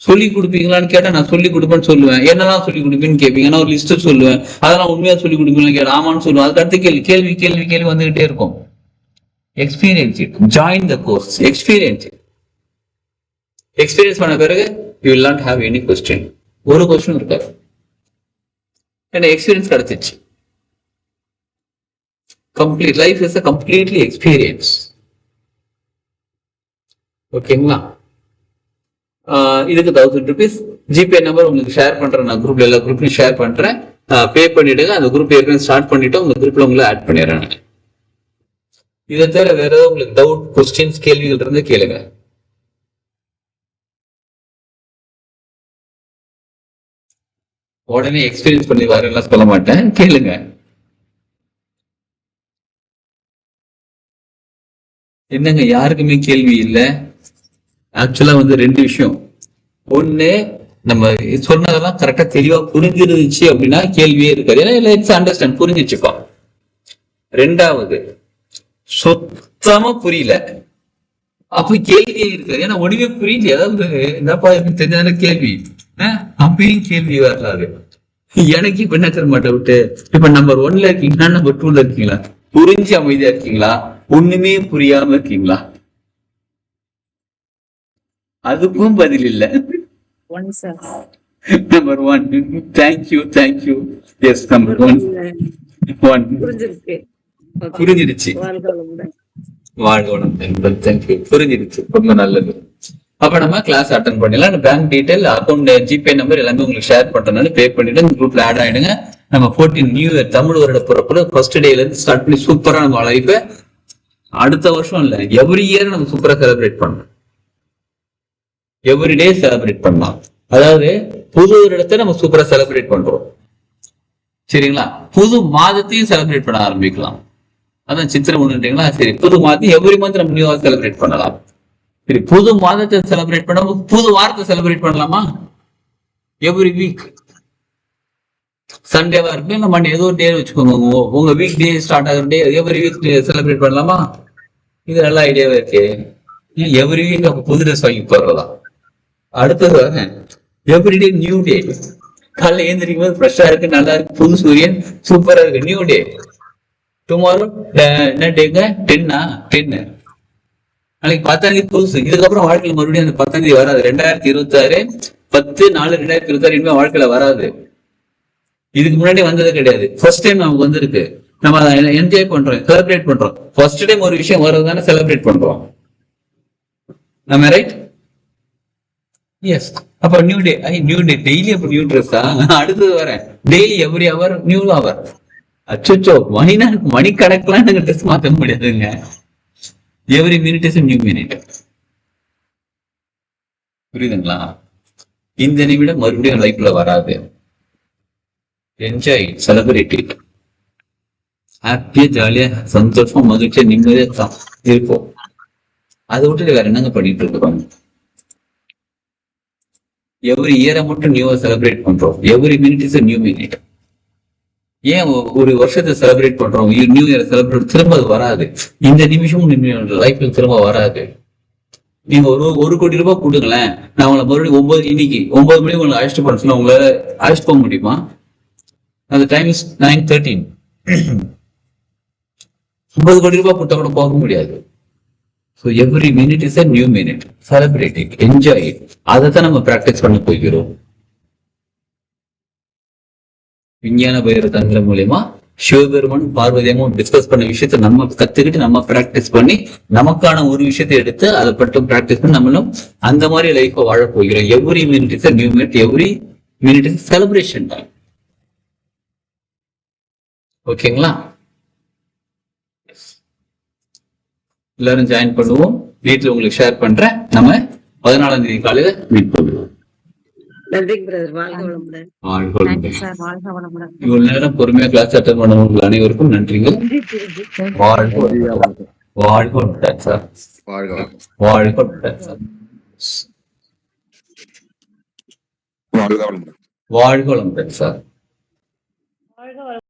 சொல்லி கொடுப்பீங்களான்னு கேட்டா நான் சொல்லி கொடுப்பேன்னு சொல்லுவேன். என்னெல்லாம் சொல்லி கொடுப்பீங்கன்னு கேட்பீங்க, நான் ஒரு லிஸ்ட் சொல்லுவேன். அதெல்லாம் உண்மையா சொல்லி கொடுப்பீங்கன்னு கேட்டா ஆமான்னு சொல்லுவேன். அதுக்கு அடுத்த கேள்வி வந்துகிட்டே இருக்கும். Experience it, join the course, experience it. Experience பண்ண பிறகு you will not have any question, ஒரு கொஸ்டின் இருக்காது. ஏன்னா எக்ஸ்பீரியன்ஸ் கிடைச்சிச்சு. Complete life is a completely experience. ஓகேங்களா? இதுக்கு 1000 rupees. ஜிபே நம்பர் உங்களுக்கு ஷேர் பண்றேன், நான் குரூப்ல எல்லா குரூப்லையும் ஷேர் பண்றேன். பே பண்ணிடுங்க. அந்த குரூப் ஏற்கனவே ஸ்டார்ட் பண்ணிட்டு உங்க குரூப்ல உங்களை ஆட் பண்ணிடுறேன். இதை தவிர வேற ஏதாவது உங்களுக்கு டவுட், கொஸ்டின்ஸ், கேள்விகள் இருந்து கேளுங்க. உடனே எக்ஸ்பீரியன்ஸ் பண்ணி வரலாம் சொல்ல மாட்டேன், கேளுங்க. என்னங்க யாருக்குமே கேள்வி இல்லை? ஆக்சுவலா வந்து 2 விஷயம். ஒண்ணு, நம்ம சொன்னதெல்லாம் கரெக்டா தெளிவா புரிஞ்சிருந்துச்சு அப்படின்னா கேள்வியே இருக்காது. ஏன்னா லெட்ஸ் அண்டர்ஸ்டாண்ட், புரிஞ்சிச்சுப்பா. 2வது, சுத்தமா புரியல, அப்ப கேள்வியே இருக்காது. ஏன்னா ஒண்ணுமே புரியல. அதாவது என்னப்பா தெரிஞ்சாத கேள்வி, அப்பயும் கேள்வி வராது. எனக்கு இப்ப என்ன தர மாட்டேன் விட்டு, இப்ப நம்பர் 1ல இருக்கீங்களா, நம்பர் 2ல இருக்கீங்களா? புரிஞ்சு அமைதியா இருக்கீங்களா, ஒண்ணுமே புரியாம இருக்கீங்களா? அதுக்கும் பதில் இல்ல. Number 1, thank you. எஸ், நம்பர் 1 புரிஞ்சிருச்சு. வாழ்கோணம் என்பது தேங்க்யூ, புரிஞ்சிருச்சு, ரொம்ப நல்லது. அப்ப நம்ம கிளாஸ் அட்டன் பண்ணிடலாம். Bank detail, account, GPay number எல்லாமே உங்களுக்கு ஷேர் பண்றதுனால பே பண்ணிட்டு இந்த குரூப்ல ஆட் ஆயிடுங்க. நம்ம 14 நியூ இயர் தமிழ் வருட பிறப்புல ஃபர்ஸ்ட் டேல இருந்து ஸ்டார்ட் பண்ணி சூப்பரா நம்ம லைஃப அடுத்த வருஷம் இல்ல எவ்ரி இயர் நம்ம சூப்பரா செலிப்ரேட் பண்ணலாம். எவ்ரி டே செலிப்ரேட் பண்ணலாம். அதாவது புது வருடத்தை நம்ம சூப்பரா செலிப்ரேட் பண்றோம். சரிங்களா? புது மாதத்தையும் செலிப்ரேட் பண்ண ஆரம்பிக்கலாம். அதான் சித்திரை ஒண்ணுங்களா? சரி, புது மாதம் எவ்ரி மந்த் நம்ம நியூவா செலிப்ரேட் பண்ணலாம். சரி, புது மாதத்தை செலிப்ரேட் பண்ண புது வாரத்தை செலிப்ரேட் பண்ணலாமா? எவ்ரி வீக் சண்டேவா இருக்கு, நம்ம ஏதோ ஒரு டே வச்சுக்கோங்க. உங்க வீக் டே ஸ்டார்ட் ஆகிற டே எவ்ரி வீக் செலிப்ரேட் பண்ணலாமா? இது நல்ல ஐடியாவா இருக்கு. எவ்ரி வீக் நம்ம புது ட்ரெஸ் வாங்கி போடுறதா. அடுத்தது எவ்ரிடே நியூ டே. காலைல ஏந்திரிக்கும் போது ஃப்ரெஷ்ஷா இருக்கு, நல்லா இருக்கு, புது சூரியன், சூப்பரா இருக்கு, நியூ டே. டுமாரோ என்ன டேங்க? 10 நாளைக்கு 10ஆம் தேதி புதுசு. இதுக்கப்புறம் வாழ்க்கையில மறுபடியும் அந்த 10ஆம் தேதி வராது. 2026 10/4/2026 இனிமே வாழ்க்கையில வராது. இதுக்கு முன்னாடி வந்தது கிடையாது. ஃபர்ஸ்ட் டைம் நமக்கு வந்திருக்கு. நம்ம அதை என்ஜாய் பண்றோம், செலிப்ரேட் பண்றோம். ஃபர்ஸ்ட் டைம் ஒரு விஷயம் வர்றதுதானே செலிப்ரேட் பண்றோம். நம்ம ரைட்? எஸ். அப்ப நியூ டே, டெய்லி அப்ப நியூ ட்ரெஸ்ஸா? அடுத்தது வரேன், daily every hour new hour. அச்சோ, மணிக்கணக்கெல்லாம் நாங்க ட்ரெஸ் மாத்த முடியாதுங்க. Every minute is new minute. புரியுதுங்களா? இந்த நிமிடம் மறுபடியும் லைஃப்ல வராது. Enjoy, celebrate it. ஹாப்பியா ஜாலியா சந்தோஷமா மகிழ்ச்சியா நிம்மதியா இருப்போம். அதை விட்டுட்டு வேற என்னங்க பண்ணிட்டு இருக்கோம்? எவ்ரி இயரை மட்டும் நியூவா செலிப்ரேட் பண்றோம். Every minute is new minute. ஏன் ஒரு வருஷத்தை செலிப்ரேட் பண்றோம், நியூ இயர் செலிப்ரேட், திரும்ப அது வராது. இந்த நிமிஷம் லைஃப்ல திரும்ப வராது. நீங்க ஒரு கோடி ரூபாய் கொடுங்களேன், நான் உங்களை மறுபடியும் இன்னைக்கு 9 மணி உங்களை அழைச்சிட்டு போன சொன்னா உங்களை அழைச்சிட்டு போக முடியுமா? அந்த டைம் இஸ் 9:13. 50 கோடி ரூபாய் கொடுத்தா கூட போக முடியாது. So every minute is a new minute. Celebrate it, enjoy it. அதைத்தான் நம்ம பிராக்டிஸ் பண்ண போகிறோம். விஞ்ஞான பைரவ தந்திரம் மூலியமா சிவபெருமன் பார்வதியமும் டிஸ்கஸ் பண்ண விஷயத்த நம்ம கத்துக்கிட்டு நம்ம பிராக்டிஸ் பண்ணி நமக்கான ஒரு விஷயத்தை எடுத்து அதை பட்டும் பிராக்டிஸ் பண்ணி நம்மளும் அந்த மாதிரி லைஃபை வாழ போகிறோம். Every minute is new minute, every minute is celebration time. ஓகேங்களா? எல்லாரும் ஜாயின் பண்ணுவோம். வீட்டுல உங்களுக்கு ஷேர் பண்றேன். நம்ம 14ஆம் தேதி காலையில மீட் பண்ணுவோம்.
நன்றி பிரதர். வாழ்க வளமுடன்.
வாழ்க
தேங்க்யூ
வளமுடன்.
சார். வாழ்க வளமுடன்.
இவ்வளவு நேரம் பொறுமையா கிளாஸ் அட்டன் பண்ண உங்கள் அனைவருக்கும் நன்றிங்க. வாழ்க வளமுடன். வாழ்க வளமுடன் சார். வாழ்க வளமுடன் சார். வாழ்க வளமுடன் சார்.